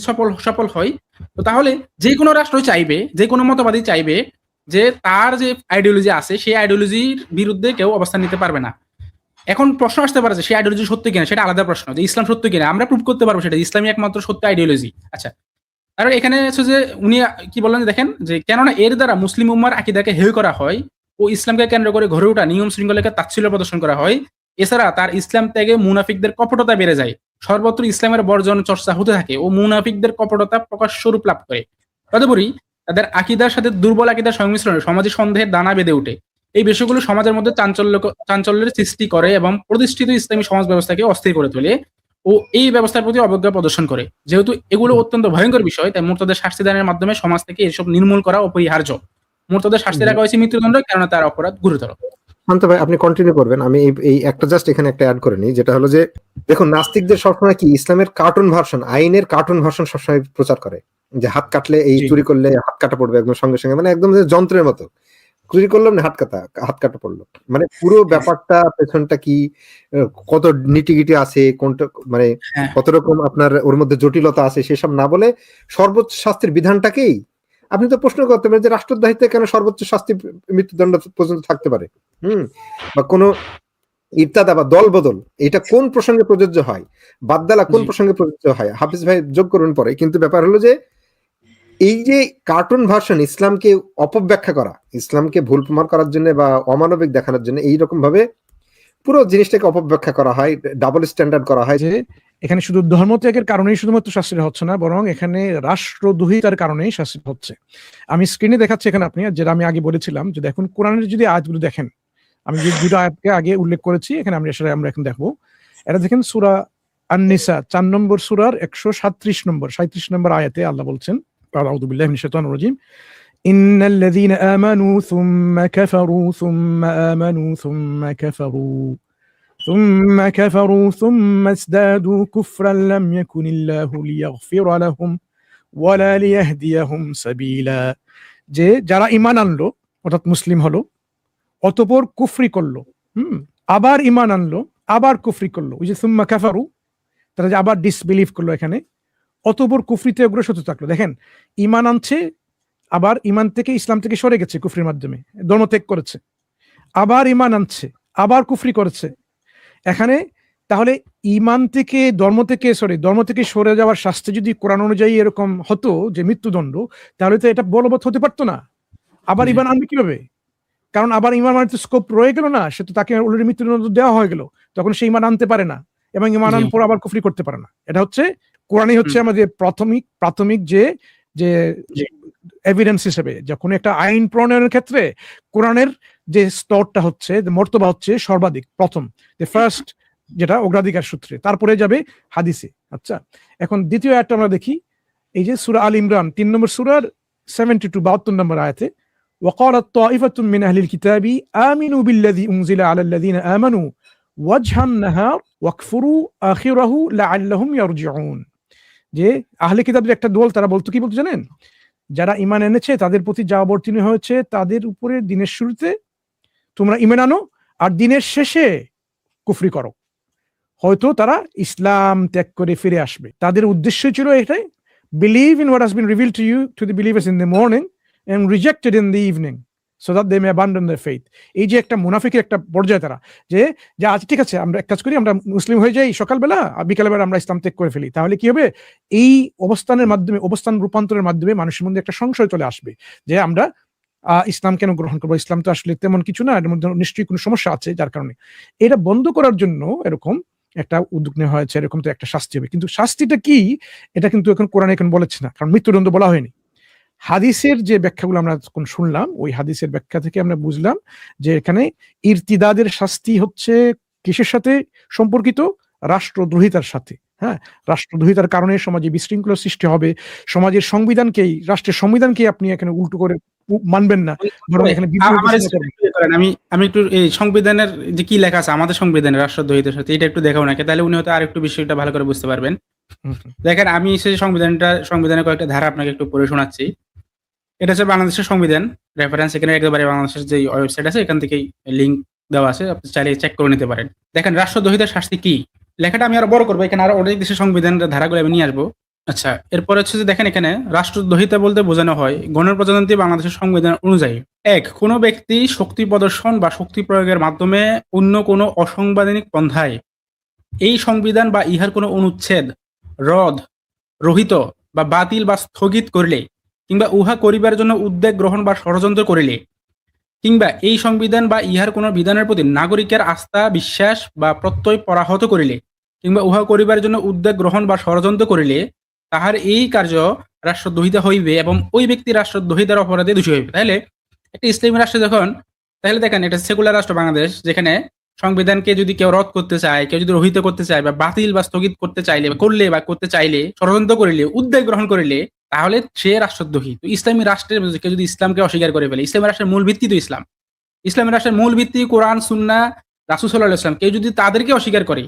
সফল হয়। তো তাহলে যে কোনো রাষ্ট্র চাইবে, যে কোনো মতবাদী চাইবে যে তার যে আইডিওলজি আছে সেই আইডিওলজির বিরুদ্ধে কেউ অবস্থান নিতে পারবে না। এখন প্রশ্ন আসতে পারে যে সেই আইডিওলজি সত্য কিনা, সেটা আলাদা প্রশ্ন। যে ইসলাম সত্য কিনা আমরা প্রুভ করতে পারবো, সেটা ইসলামই একমাত্র সত্য আইডিওলজি। আচ্ছা, আর এখানে হচ্ছে যে উনি কি বললেন, দেখেন যে কেননা এর দ্বারা মুসলিম উম্মার আকীদাকে হেয় করা হয় ও ইসলামকে কেন্দ্র করে গড়ে ওঠা নিয়ম শৃঙ্খলাকে তাচ্ছিল্য প্রদর্শন করা হয়। এছাড়া তার ইসলাম ত্যাগে মুনাফিকদের কপটতা বেড়ে যায়, সর্বত্র ইসলামের বর্জন চর্চা হতে থাকে ও মুনাফিকদের কপটতা প্রকাশ স্বরূপ লাভ করে। তদুপরি তাদের আকীদার সাথে দুর্বল আকীদার সংমিশ্রণে সমাজে সন্দেহের দানা বেঁধে ওঠে। এই বিষয়গুলো সমাজের মধ্যে চাঞ্চল্যের সৃষ্টি করে এবং প্রতিষ্ঠিত ইসলামী সমাজ ব্যবস্থাকে অস্থির করে তোলে ও এই ব্যবস্থার প্রতি অবজ্ঞা প্রদর্শন করে। যেহেতু এগুলো অত্যন্ত ভয়ঙ্কর বিষয়, তাই মুরতাদের শাস্তি দানের মাধ্যমে সমাজ থেকে এসব নির্মূল করা অপরিহার্য। মুরতাদের শাস্তি রাখা হয়েছে মৃত্যুদণ্ড, কেননা তার অপরাধ গুরুতর। শান্ত ভাই, আপনি কন্টিনিউ করবেন। আমি এই একটা জাস্ট এখানে একটা অ্যাড করে নিই, যেটা হলো যে দেখুন, নাস্তিকদের সবসময় কি ইসলামের কার্টুন ভার্সন, আইনের কার্টুন ভার্সন সবসময় প্রচার করে, যে হাত কাটলে এই চুরি করলে হাত কাটা পড়বে একদম সঙ্গে সঙ্গে, মানে একদম যন্ত্রের মতো। চুরি করলাম না, হাত কাটা পড়লো, মানে পুরো ব্যাপারটা পেছনটা কি, কত নিটিগিটি আছে, কোনটা মানে কত রকম আপনার ওর মধ্যে জটিলতা আছে সেসব না বলে সর্বোচ্চ শাস্তির বিধানটাকেই আপনি তো প্রশ্ন করতে পারেন যে রাষ্ট্রদ্রোহিতে কেন সর্বোচ্চ শাস্তি মৃত্যুদণ্ড পর্যন্ত থাকতে পারে, বা কোনো ইরতাদা বা দল বদল এটা কোন প্রসঙ্গে প্রযোজ্য হয়, বাদদালা কোন প্রসঙ্গে প্রযোজ্য হয়, হাফিজ ভাই যোগ করুন পরে। কিন্তু ব্যাপার হলো যে এই যে কার্টুন ভার্সন, ইসলামকে অপব্যাখ্যা করা, ইসলামকে ভুল প্রমাণ করার জন্য বা অমানবিক দেখানোর জন্য এইরকম ভাবে পুরো জিনিসটাকে অপব্যাখ্যা করা হয়, ডাবল স্ট্যান্ডার্ড করা হয়। যে এখানে শুধু ধর্মত্যাগের কারণেই শুধুমাত্র শাস্তিটা হচ্ছে না, বরং এখানে রাষ্ট্রদ্রোহিতার কারণেই শাস্তি হচ্ছে। আমি স্ক্রিনে দেখাচ্ছি এখানে, আপনি যেটা আমি আগে বলেছিলাম যে দেখুন কোরআনের যদি আয়াতগুলো দেখেন, আমি যে দুটো আয়াতকে আগে উল্লেখ করেছি এখানে আমরা এখন দেখবো। এটা দেখেন সূরা আন-নিসা 4 নম্বর সূরার 137 নম্বর আয়াতে আল্লাহ বলছেন, আউযু বিল্লাহি মিনাশ শাইতানির রাজীম, ইন্নাল্লাযীনা আমানু সুম্মা কাফারু সুম্মা আমানু সুম্মা কাফারু ثم كفروا ثم ازدادوا كفرا لم يكن الله ليغفر لهم ولا ليهديهم سبيلا। যে যারা ঈমান আনলো অর্থাৎ মুসলিম হলো, অতঃপর কুফরি করলো, আবার ঈমান আনলো, আবার কুফরি করলো, ওই যে সুম্মা কাফারু, তারা যে আবার ডিসবিলিভ করলো, এখানে অতঃপর কুফরিতে অগ্রসর হতে থাকলো। দেখেন ঈমান আনছে, আবার ঈমান থেকে ইসলাম থেকে সরে গেছে কুফরির মাধ্যমে, ধর্ম ত্যাগ করেছে, আবার ঈমান আনছে, আবার কুফরি করেছে। এখানে তাহলে ঈমান থেকে ধর্ম থেকে সরে যাওয়ার শাস্তি যদি কোরআন অনুযায়ী এরকম হতো যে মৃত্যুদণ্ড, তাহলে তো এটা বলবৎ হতে পারতো না। আবার ঈমান আনবে কিভাবে? কারণ আবার ঈমান মানে তো স্কোপ রয়ে গেল না, সে তো তাকে অলরেডি মৃত্যুদণ্ড দেওয়া হয়ে গেল, তখন সে ঈমান আনতে পারে না, এবং ঈমান আনার পর আবার কুফরি করতে পারে না। এটা হচ্ছে কোরআনই হচ্ছে আমাদের প্রাথমিক যে এভিডেন্স হিসেবে, যখন একটা আইন প্রণয়নের ক্ষেত্রে কোরআনের যে স্তরটা হচ্ছে, মর্তবা হচ্ছে সর্বাধিক প্রথম, ফার্স্ট, যেটা অগ্রাধিকার সূত্রে, তারপরে যাবে হাদিসে। আচ্ছা, এখন দ্বিতীয় আয়াতটা আমরা দেখি, এই যে সূরা আল ইমরান 3 নম্বর সূরার 72 নম্বর আয়াতে, ওয়াকালাত তাইফাতুম মিন আহলিল কিতাবি আমিনু বিল্লাযী উনজিলা আলাল্লাযীনা আমানু ওয়াজহান নাহার ওয়াকফুরু আখিরাহু লাআল্লাহুম ইয়ারজিউন। যে আহলে কিতাবের একটা দল, তারা বলতো, কি বলতো জানেন? যারা ঈমান এনেছে তাদের প্রতি যা অবতীর্ণ হয়েছে তাদের উপরে দিনের শুরুতে তোমরা ঈমান আনো, আর দিনের শেষে কুফরি করো, হয়তো তারা ইসলাম ত্যাগ করে ফিরে আসবে। তাদের উদ্দেশ্য ছিল এটাই, believe in what has been revealed to you to the believers in the morning and rejected in the evening so that they may abandon their faith. এই যে একটা মুনাফিকের একটা পর্যায়ে তারা, যে আজ ঠিক আছে আমরা এক কাজ করি, আমরা মুসলিম হয়ে যাই সকালবেলা, আর বিকালবেলা আমরা ইসলাম ত্যাগ করে ফেলি, তাহলে কি হবে? এই অবস্থান রূপান্তরের মাধ্যমে মানুষের মধ্যে একটা সংশয় চলে আসবে যে আমরা ইসলাম কেন গ্রহণ করবো, ইসলাম তো আসলে তেমন কিছু না, এর মধ্যে নিশ্চয়ই কোনো সমস্যা আছে, যার কারণে এটা বন্ধ করার জন্য এরকম একটা উদ্যোগ নেওয়া হয়েছে, এরকম তো একটা শাস্তি হবে। কিন্তু শাস্তিটা কি, এটা কিন্তু এখন কোরআনে এখন বলেছে না, কারণ মৃত্যুদণ্ড বলা হয়নি। হাদিসের যে ব্যাখ্যাগুলো আমরা শুনলাম, ওই হাদিসের ব্যাখ্যা থেকে আমরা বুঝলাম যে এখানে ইরতিদাদের শাস্তি হচ্ছে কিসের সাথে সম্পর্কিত? রাষ্ট্রদ্রোহিতার সাথে। হ্যাঁ, রাষ্ট্রদ্রোহিতার কারণে সমাজে বিশৃঙ্খলার সৃষ্টি হবে, সমাজের সংবিধানকেই, রাষ্ট্রের সংবিধানকেই আপনি এখানে উল্টো করে মানবেন না, বরং এখানে আমি একটু এই সংবিধানের যে কি লেখা আছে আমাদের সংবিধানের রাষ্ট্রদ্রোহিতার সাথে, এটা একটু দেখাও নাকি, তাহলে উনি হয়তো আর একটু বিষয়টা ভালো করে বুঝতে পারবেন। দেখেন, আমি সেই সংবিধানের কয়েকটা ধারা আপনাকে একটু পড়ে শোনাচ্ছি। এটা হচ্ছে বাংলাদেশের সংবিধান রেফারেন্স, এখানে একেবারে বাংলাদেশের যে ওয়েবসাইট আছে এখান থেকেই লিঙ্ক দেওয়া আছে, আপনি চাইলে চেক করে নিতে পারেন। দেখেন রাষ্ট্রদ্রোহিতার শাস্তি কি, লেখাটা আমি আরো বড় করবো, এখানে আরো অনেক দেশের সংবিধানের ধারাগুলো আমি নিয়ে আসবো। আচ্ছা, এরপর হচ্ছে যে দেখেন এখানে রাষ্ট্রদ্রোহিতা বলতে বোঝানো হয় গণপ্রজাতন্ত্রী বাংলাদেশের সংবিধান অনুযায়ী কোনো ব্যক্তি শক্তি প্রদর্শন বা শক্তি প্রয়োগের মাধ্যমে অন্য কোনো অসাংবিধানিক পন্থায় এই সংবিধান বা ইহার কোনো অনুচ্ছেদ রদ রহিত বা বাতিল বা স্থগিত করিলে কিংবা উহা করিবার জন্য উদ্যোগ গ্রহণ বা ষড়যন্ত্র করিলে কিংবা এই সংবিধান বা ইহার কোনো বিধানের প্রতি নাগরিকের আস্থা বিশ্বাস বা প্রত্যয় পরাহত করিলে কিংবা উহা করিবার জন্য উদ্যোগ গ্রহণ বা ষড়যন্ত্র করিলে তাহার এই কার্য রাষ্ট্রদ্রোহিতা হইবে এবং ওই ব্যক্তি রাষ্ট্রদ্রোহিতার অপরাধে দোষী হইবে। তাহলে একটা ইসলামী রাষ্ট্রে যখন, তাহলে দেখেন এটা সেকুলার রাষ্ট্র বাংলাদেশ, যেখানে সংবিধানকে যদি কেউ রদ করতে চায়, কেউ যদি রহিত করতে চায় বা বাতিল বা স্থগিত করতে চাইলে বা করলে বা করতে চাইলে ষড়যন্ত্র করিলে উদ্যোগ গ্রহণ করিলে তাহলে সে রাষ্ট্রদ্রোহী। তো ইসলামী রাষ্ট্রের কেউ যদি ইসলামকে অস্বীকার করে ফেলে, ইসলামী রাষ্ট্রের মূল ভিত্তি তো ইসলাম, ইসলামী রাষ্ট্রের মূল ভিত্তি কোরআন সুন্নাহ রাসূল সাল্লাল্লাহু আলাইহি ওয়াসাল্লাম, কেউ যদি তাদেরকে অস্বীকার করে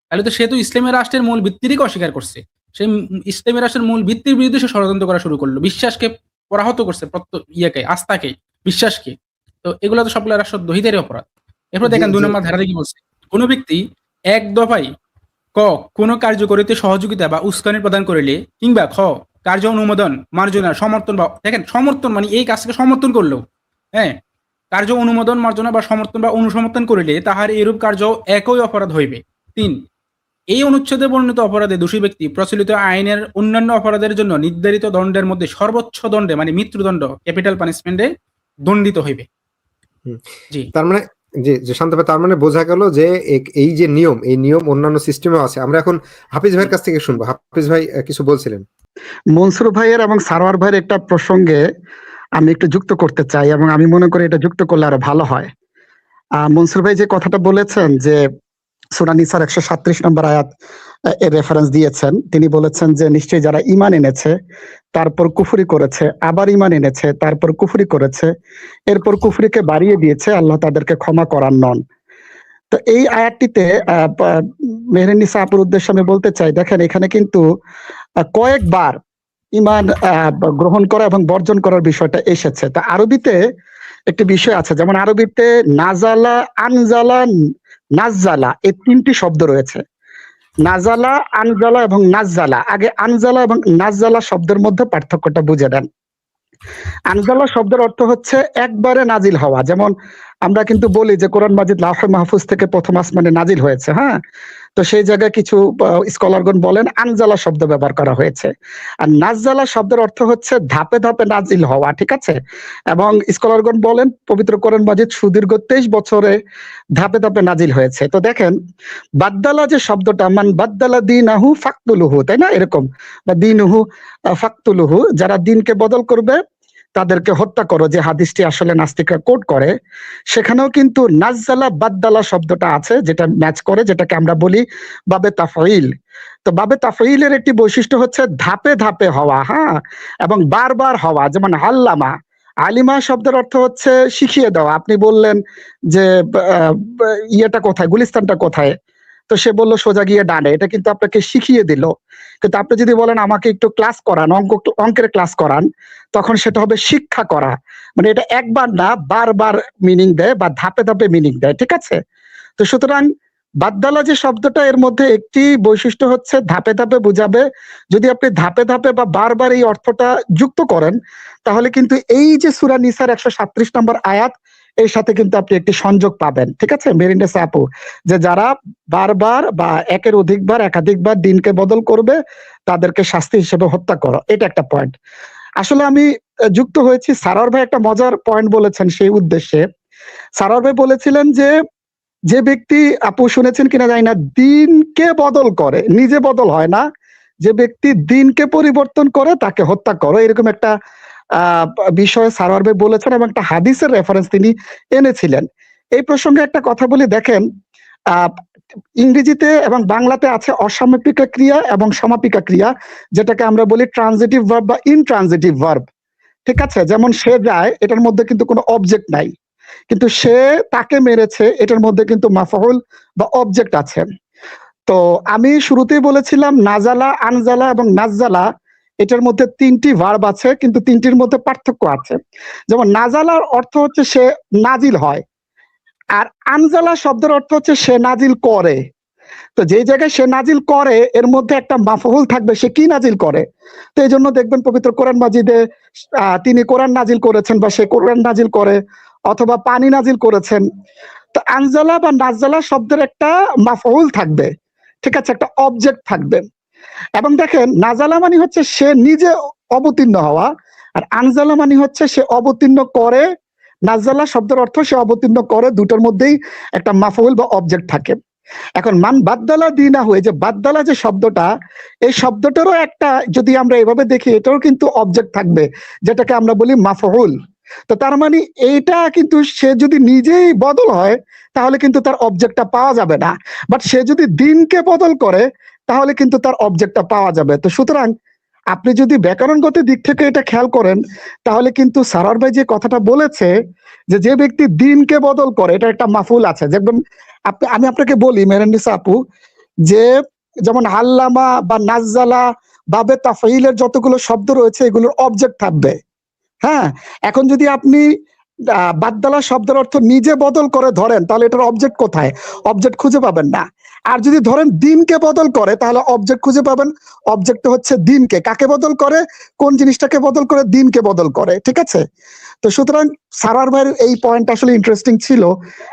তাহলে তো সে তো ইসলামী রাষ্ট্রের মূল ভিত্তিকে অস্বীকার করছে। সে ইসলামী রাষ্ট্রের মূল ভিত্তির বিরুদ্ধে সে ষড়যন্ত্র করা শুরু করলো, বিশ্বাসকে পরাহত করছে, আস্থাকে, বিশ্বাসকে। তো এগুলো তো সবগুলো রাষ্ট্রদ্রোহিতারই অপরাধ। এরপর দেখেন 2 নম্বর ধারাতে কি বলছে, কোন ব্যক্তি এক দফায় ক কোন কার্য করিতে সহযোগিতা বা উস্কানি প্রদান করিলে কিংবা খ কার্য অনুমোদন মার্জনা সমর্থন বা, দেখেন সমর্থন মানে এই কাজকে সমর্থন করলো, হ্যাঁ, কার্য অনুমোদন মার্জনা বা সমর্থন বা অনুসমর্থন করিলে তাহার এরূপ কার্য একই অপরাধ হইবে। 3, এই অনুচ্ছেদে বর্ণিত অপরাধে দোষী ব্যক্তি প্রচলিত আইনের অন্যান্য অপরাধের জন্য নির্ধারিত দণ্ডের মধ্যে সর্বোচ্চ দণ্ডে মানে মৃত্যুদণ্ড ক্যাপিটাল পানিশমেন্টে দণ্ডিত হইবে। জি, তার মানে যে শান্ত ভাই, তার মানে বোঝা গেল যে এই যে নিয়ম, এই নিয়ম অন্যান্য সিস্টেমেও আছে। আমরা এখন হাফিজ ভাইয়ের কাছ থেকে শুনবো। হাফিজ ভাই কিছু বলছিলেন। মনসুর ভাইয়ের এবং সারোয়ার ভাইয়ের একটা প্রসঙ্গে আমি একটু যুক্ত করতে চাই এবং আমি মনে করি এটা যুক্ত করলে আরো ভালো হয়। মনসুর ভাই যে কথাটা বলেছেন যে সূরা নিসার 137 নম্বর আয়াত এর রেফারেন্স দিয়েছেন, তিনি বলেছেন যে নিশ্চয়ই যারা ঈমান এনেছে তারপর কুফরি করেছে, আবার ঈমান এনেছে তারপর কুফরি করেছে, এরপর কুফরিকে বাড়িয়ে দিয়েছে, আল্লাহ তাদেরকে ক্ষমা করার নন। তো এই আয়াতটিতে মেহরিনিসা আপুর উদ্দেশ্যে আমি বলতে চাই, দেখেন এখানে কিন্তু কয়েকবার ঈমান গ্রহণ করা এবং বর্জন করার বিষয়টা এসেছে। তা আরবিতে একটি বিষয় আছে, যেমন আরবিতে নাজালা, আনজালা, নাজ্জালা এই 3টি শব্দ রয়েছে। নাজালা, আনজালা এবং নাজ্জালা। আগে আনজালা এবং নাজ্জালা শব্দের মধ্যে পার্থক্যটা বুঝে নেন। আনজালা শব্দের অর্থ হচ্ছে একবারে নাজিল হওয়া, যেমন আমরা কিন্তু বলি যে কোরআন মাজিদ লাউহে মাহফুজ থেকে প্রথম আসমানে নাজিল হয়েছে, হ্যাঁ, তো সেই জায়গায় কিছু স্কলারগণ বলেন আনজালা শব্দ ব্যবহার করা হয়েছে। আর নাজ্জালা শব্দের অর্থ হচ্ছে ধাপে ধাপে নাজিল হওয়া, ঠিক আছে, এবং স্কলারগণ বলেন পবিত্র কোরআন মাজিদ সুদীর্ঘ 23 বছরে ধাপে ধাপে নাজিল হয়েছে। তো দেখেন বাদ্দালা যে শব্দটা, মান বাদ্দালা দীনাহু ফাকতুলুহু, তাই না, এরকম, বা দীনুহু ফাকতুলুহু, যারা দিনকে বদল করবে তাদেরকে হত্যা করো, যে হাদিসটি আসলে নাস্তিকরা কোট করে, সেখানেও কিন্তু নাজ্জালা বাদ্দালা শব্দটা আছে, যেটা ম্যাচ করে, যেটাকে আমরা বলি বাবে তাফঈল। তো বাবে তাফঈলের একটি বৈশিষ্ট্য হচ্ছে ধাপে ধাপে হওয়া, হ্যাঁ, এবং বারবার হওয়া। যেমন আল্লামা, আলিমা শব্দের অর্থ হচ্ছে শিখিয়ে দেওয়া। আপনি বললেন যে ইয়েটা কোথায়, গুলিস্তানটা কোথায়, তো সে বললো সোজা গিয়ে ডানে, এটা কিন্তু আপনাকে শিখিয়ে দিল। কিন্তু আপনি যদি বলেন আমাকে একটু ক্লাস করান, অঙ্কের ক্লাস করান, তখন সেটা হবে শিক্ষা করা। মানে এটা একবার না, বারবার মিনিং দেয় বা ধাপে ধাপে মিনিং দেয়, ঠিক আছে। তো সুতরাং বাদ্দালা যে শব্দটা, এর মধ্যে একটি বৈশিষ্ট্য হচ্ছে ধাপে ধাপে বুঝাবে। যদি আপনি ধাপে ধাপে বা বারবার এই অর্থটা যুক্ত করেন, তাহলে কিন্তু এই যে সূরা নিসার 137 নম্বর আয়াত, এর সাথে কিন্তু আপনি একটি সংযোগ পাবেন, ঠিক আছে মেরিন্ডেস আপু, যে যারা বারবার বা একের অধিকবার একাধিকবার দিনকে বদল করবে তাদেরকে শাস্তি হিসেবে হত্যা করো। এটা একটা পয়েন্ট। আসলে আমি যুক্ত হয়েছি, সারোয়ার ভাই একটা মজার পয়েন্ট বলেছেন, সেই উদ্দেশ্যে সারোয়ার ভাই বলেছিলেন যে ব্যক্তি, আপু শুনেছেন কিনা জানি না, দিনকে বদল করে, নিজে বদল হয় না, যে ব্যক্তি দিনকে পরিবর্তন করে তাকে হত্যা করো, এরকম একটা বিষয়ে সারোয়ার ভাই বলেছেন এবং একটা হাদিসের রেফারেন্স তিনি এনেছিলেন। এই প্রসঙ্গে একটা কথা বলি, দেখেন ইংরেজিতে এবং বাংলাতে আছে অসমাপিকা ক্রিয়া এবং সমাপিকা ক্রিয়া, যেটাকে আমরা বলি ট্রানজিটিভ ভার্ব বা ইনট্রানজিটিভ ভার্ব, ঠিক আছে। যেমন সে যায়, এটার মধ্যে কিন্তু কোনো অবজেক্ট নাই, কিন্তু সে তাকে মেরেছে, এটার মধ্যে কিন্তু মাফউল বা অবজেক্ট আছে। তো আমি শুরুতেই বলেছিলাম নাজালা, আনজালা এবং নাজ্জালা, এটার মধ্যে 3টি ভার্ব আছে, কিন্তু 3টির মধ্যে পার্থক্য আছে। যেমন নাজালার অর্থ হচ্ছে সে নাজিল হয়, আর আনজালা শব্দের অর্থ হচ্ছে সে নাজিল করে। তো যেই জায়গায় সে নাজিল করে এর মধ্যে একটা মাফহুল থাকবে, সে কি নাজিল করে। তো এই জন্য দেখবেন পবিত্র কোরআন মাজিদে তিনি কোরআন নাজিল করেছেন বা সে কোরআন নাজিল করে, অথবা পানি নাজিল করেছেন। তো আনজালা বা নাজালা শব্দের একটা মাফহুল থাকবে, ঠিক আছে, একটা অবজেক্ট থাকবে। এবং দেখেন নাজালা মানে হচ্ছে সে নিজে অবতীর্ণ হওয়া, আর আনজালা মানে হচ্ছে সে অবতীর্ণ করে। নাজালা শব্দের অর্থ সে অবতীর্ণ করে, দুটোর মধ্যেই একটা মাফউল বা অবজেক্ট থাকে। এখন মান বাদ্দালা দিনা হয়ে যে বাদ্দালা যে শব্দটা, এই শব্দটারও একটা যদি আমরা এভাবে দেখি এটারও কিন্তু অবজেক্ট থাকবে, যেটাকে আমরা বলি মাফউল। তো তার মানে এইটা কিন্তু সে যদি নিজেই বদল হয় তাহলে কিন্তু তার অবজেক্টটা পাওয়া যাবে না, বাট সে যদি দিনকে বদল করে তাহলে কিন্তু তার অবজেক্টটা পাওয়া যাবে। তো সুতরাং আপনি যদি ব্যাকরণগত দিক থেকে এটা খেয়াল করেন তাহলে কিন্তু সারার ভাই যে কথাটা বলেছে যে যে ব্যক্তি দিনকে বদল করে, এটা একটা মাফুল আছে। যেমন আমি আপনাকে বলি মেহেরানিসা আপু, যে যেমন আল্লামা বা নাজ্জালা বাবে তাফঈলের যতগুলো শব্দ রয়েছে এগুলোর অবজেক্ট থাকবে। হ্যাঁ, এখন যদি আপনি বাদ্দালা শব্দের অর্থ নিজে বদল করে ধরেন তাহলে এটার অবজেক্ট কোথায়? অবজেক্ট খুঁজে পাবেন না। আর যদি ধরেন দিনকে বদল করে তাহলে অবজেক্ট খুঁজে পাবেন। অবজেক্ট হচ্ছে দিনকে, কাকে বদল করে, কোন জিনিসটাকে বদল করে, দিনকে বদল করে, ঠিক আছে। তো সুতরাং সারার ভাইয়ের এই পয়েন্ট আসলে ইন্টারেস্টিং ছিল,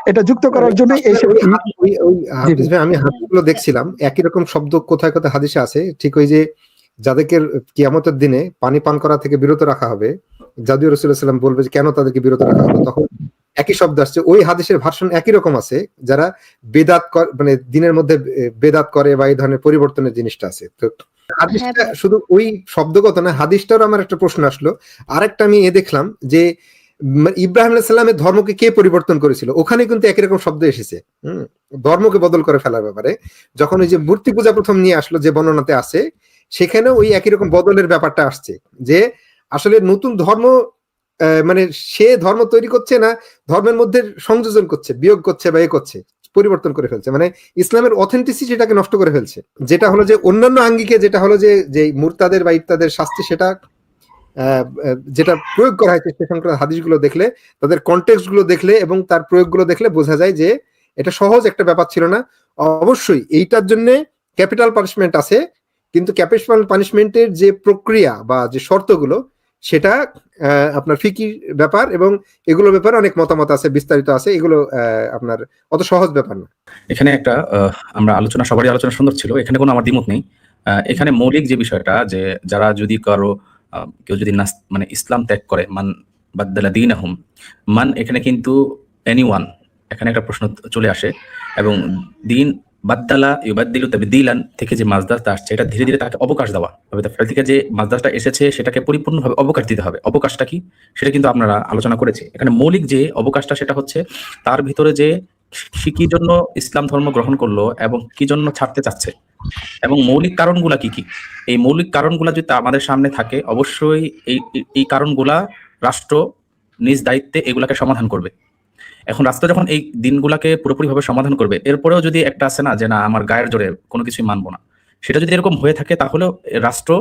এটা যুক্ত করার জন্য এইসব। হাফিজ ভাই, আমি হাদিসগুলো দেখছিলাম, একই রকম শব্দ কোথায় কোথায় হাদিসে আছে। ঠিক ওই যে যাদেরকে কিয়ামতের দিনে পানি পান করা থেকে বিরত রাখা হবে, যদিও রাসূলুল্লাহ সাল্লাল্লাহু আলাইহি ওয়াসাল্লাম বলবে যে কেন তাদেরকে বিরত রাখা হবে, তখন একই শব্দ আসছে। ওই হাদিসের ভার্সন একই রকম আছে, যারা বেদাত মানে দিনের মধ্যে বেদাত করে বা এই ধরনের পরিবর্তনের জিনিসটা আছে। তো হাদিসটা শুধু ওই শব্দগত না, হাদিসটারও আমার একটা প্রশ্ন আসলো। আরেকটা আমি দেখলাম যে ইব্রাহিম আলাইহিস সালামের ধর্মকে কে পরিবর্তন করেছিল, ওখানে কিন্তু একই রকম শব্দ এসেছে ধর্মকে বদল করে ফেলার ব্যাপারে। যখন ওই যে মূর্তি পূজা প্রথম নিয়ে আসলো যে বর্ণনাতে আছে, সেখানেও ওই একই রকম বদলের ব্যাপারটা আসছে, যে আসলে নতুন ধর্ম মানে সে ধর্ম তৈরি করছে না, ধর্মের মধ্যে সংযোজন করছে, বিয়োগ করছে বা করছে, পরিবর্তন করে ফেলছে, মানে ইসলামের অথেন্টিসিটিটাকে নষ্ট করে ফেলছে। যেটা হলো যে অন্যান্য আঙ্গিকে যেটা হলো যে মুরতাদের বা ইত্যাদের শাস্তি, সেটা যেটা প্রয়োগ করা হয়েছে সে সংক্রান্ত হাদিসগুলো দেখলে, তাদের কনটেক্সট গুলো দেখলে এবং তার প্রয়োগগুলো দেখলে বোঝা যায় যে এটা সহজ একটা ব্যাপার ছিল না। অবশ্যই এইটার জন্য ক্যাপিটাল পানিশমেন্ট আছে, কিন্তু ক্যাপিটাল পানিশমেন্টের যে প্রক্রিয়া বা যে শর্তগুলো, সেটা আপনার ফিকির ব্যাপার, এবং এগুলোর ব্যাপারে অনেক মতামত আছে, বিস্তারিত আছে, এগুলো আপনার অত সহজ ব্যাপার না। এখানে একটা আমরা আলোচনা, সবারই আলোচনা সুন্দর ছিল, এখানে কোনো আমার দ্বিমত নেই। এখানে মৌলিক যে বিষয়টা, যে যারা যদি কেউ যদি মানে ইসলাম ত্যাগ করে, মান বাদ্দালা দীনাহুম, মান এখানে কিন্তু এনিওয়ান, এখানে একটা প্রশ্ন চলে আসে। এবং দিন বাদ্দালা ইউবাদ্দিলু তাবদীলান থেকে যে মাজদারটা আসছে, এটা ধীরে ধীরে তাকে অবকাশ দেওয়া হবে। তার থেকে যে মাজদারটা এসেছে সেটাকে পরিপূর্ণভাবে অবকাশ দিতে হবে। অবকাশটা কি সেটা কিন্তু আপনারা আলোচনা করেছি। এখানে মৌলিক যে অবকাশটা সেটা হচ্ছে তার ভিতরে যে সে কি জন্য ইসলাম ধর্ম গ্রহণ করলো এবং কি জন্য ছাড়তে চাচ্ছে, এবং মৌলিক কারণগুলা কি কি। এই মৌলিক কারণগুলা যদি আমাদের সামনে থাকে, অবশ্যই এই কারণগুলা রাষ্ট্র নিজ দায়িত্বে এগুলাকে সমাধান করবে। এখন রাষ্ট্র যখন এই দিনগুলাকে পুরোপুরিভাবে সমাধান করবে, এরপরেও যদি একটা আছে না যে না আমার গায়ের জোরে কোনো কিছুই মানবো না, সেটা যদি এরকম হয়ে থাকে তাহলে রাষ্ট্র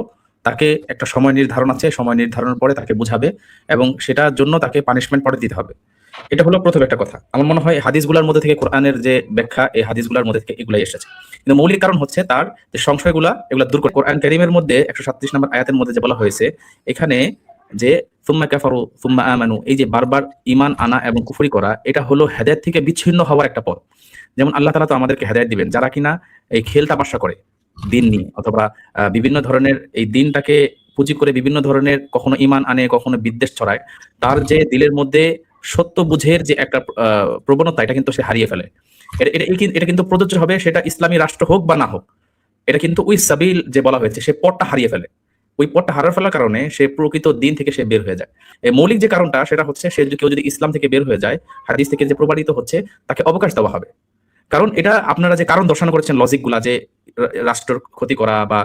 তাকে একটা সময় নির্ধারণ আছে, সময় নির্ধারণের পরে তাকে বুঝাবে এবং সেটার জন্য তাকে পানিশমেন্ট পরে দিতে হবে। এটা হলো প্রথম একটা কথা। আমার মনে হয় হাদিসগুলোর মধ্যে থেকে, কোরআনের যে ব্যাখ্যা, এই হাদিসগুলোর মধ্যে থেকে এগুলাই এসেছে। কিন্তু মৌলিক কারণ হচ্ছে তার যে সংশয়গুলা, এগুলা দূর করে। কোরআন কারীমের মধ্যে 137 নম্বর আয়াতের মধ্যে যে বলা হয়েছে এখানে যে সুম্মা কাফারু সুম্মা আমানু, এই যে বারবার ঈমান আনা এবং কুফরি করা, এটা হলো হেদায়েত থেকে বিচ্ছিন্ন হওয়ার একটা পথ। যেমন আল্লাহ তাআলা তো আমাদেরকে হেদায়েত দিবেন, যারা কিনা এই খেল তামাশা করে দিন নিয়ে, অথবা বিভিন্ন ধরনের এই দিনটাকে পুঁজি করে বিভিন্ন ধরনের কখনো ঈমান আনে, কখনো বিদ্বেষ ছড়ায়, তার যে দিলের মধ্যে সত্য বুঝের যে একটা প্রবণতা, এটা কিন্তু সে হারিয়ে ফেলে। এটা কিন্তু প্রযোজ্য হবে সেটা ইসলামী রাষ্ট্র হোক বা না হোক। এটা কিন্তু ওই সাবিল যে বলা হয়েছে, সে পথটা হারিয়ে ফেলে। ওই পথটা হারার ফেলার কারণে সে প্রকৃত দিন থেকে সে বের হয়ে যায়। এই মৌলিক যে কারণটা সেটা হচ্ছে, সে কেউ যদি ইসলাম থেকে বের হয়ে যায়, হাদিস থেকে যে প্রমাণিত হচ্ছে, তাকে অবকাশ দেওয়া হবে। কারণ এটা আপনারা যে কারণ দর্শন করেছেন, লজিকগুলা, যে রাষ্ট্রের ক্ষতি করা বা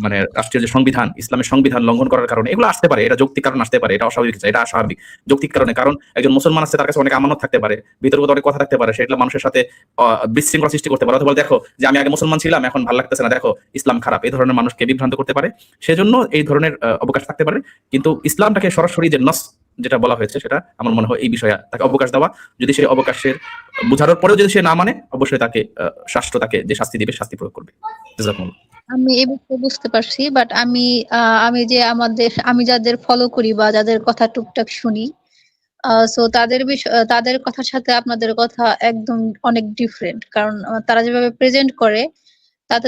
মানে রাষ্ট্রীয় যে সংবিধান, ইসলামের সংবিধান লঙ্ঘন করার কারণে, এগুলো আসতে পারে, এটা যৌক্তিক কারণ আসতে পারে, এটা অস্বাভাবিক, এটা অস্বাভাবিক। যৌক্তিক কারণে, কারণ একজন মুসলমান আছে, তার কাছে অনেক আমানত থাকতে পারে, বিতর্ক অনেক কথা থাকতে পারে, সেটা মানুষের সাথে বিশৃঙ্খলা সৃষ্টি করতে পারে, অথবা দেখো যে আমি আগে মুসলমান ছিলাম, এখন ভালো লাগতেছে না, দেখো ইসলাম খারাপ, এই ধরনের মানুষকে বিভ্রান্ত করতে পারে। সেজন্য এই ধরনের অবকাশ থাকতে পারে। কিন্তু ইসলামটাকে সরাসরি যে নস যেটা বলা হয়েছে সেটা আমার মনে হয় এই বিষয়ে তাকে অবকাশ দেওয়া, যদি সেই অবকাশের বোঝানোর পরেও যদি সে না মানে অবশ্যই তাকে রাষ্ট্র তাকে যে শাস্তি দিবে শাস্তি প্রয়োগ করবে। জাযাকুমুল্লাহ। আমি এই বিষয়ে বুঝতে পারছি, বাট আমি যাদের ফলো করি বা যাদের কথা টুকটাক শুনি, সো তাদের কথার সাথে আপনাদের কথা একদম অনেক ডিফারেন্ট। কারণ তারা যেভাবে প্রেজেন্ট করে তাতে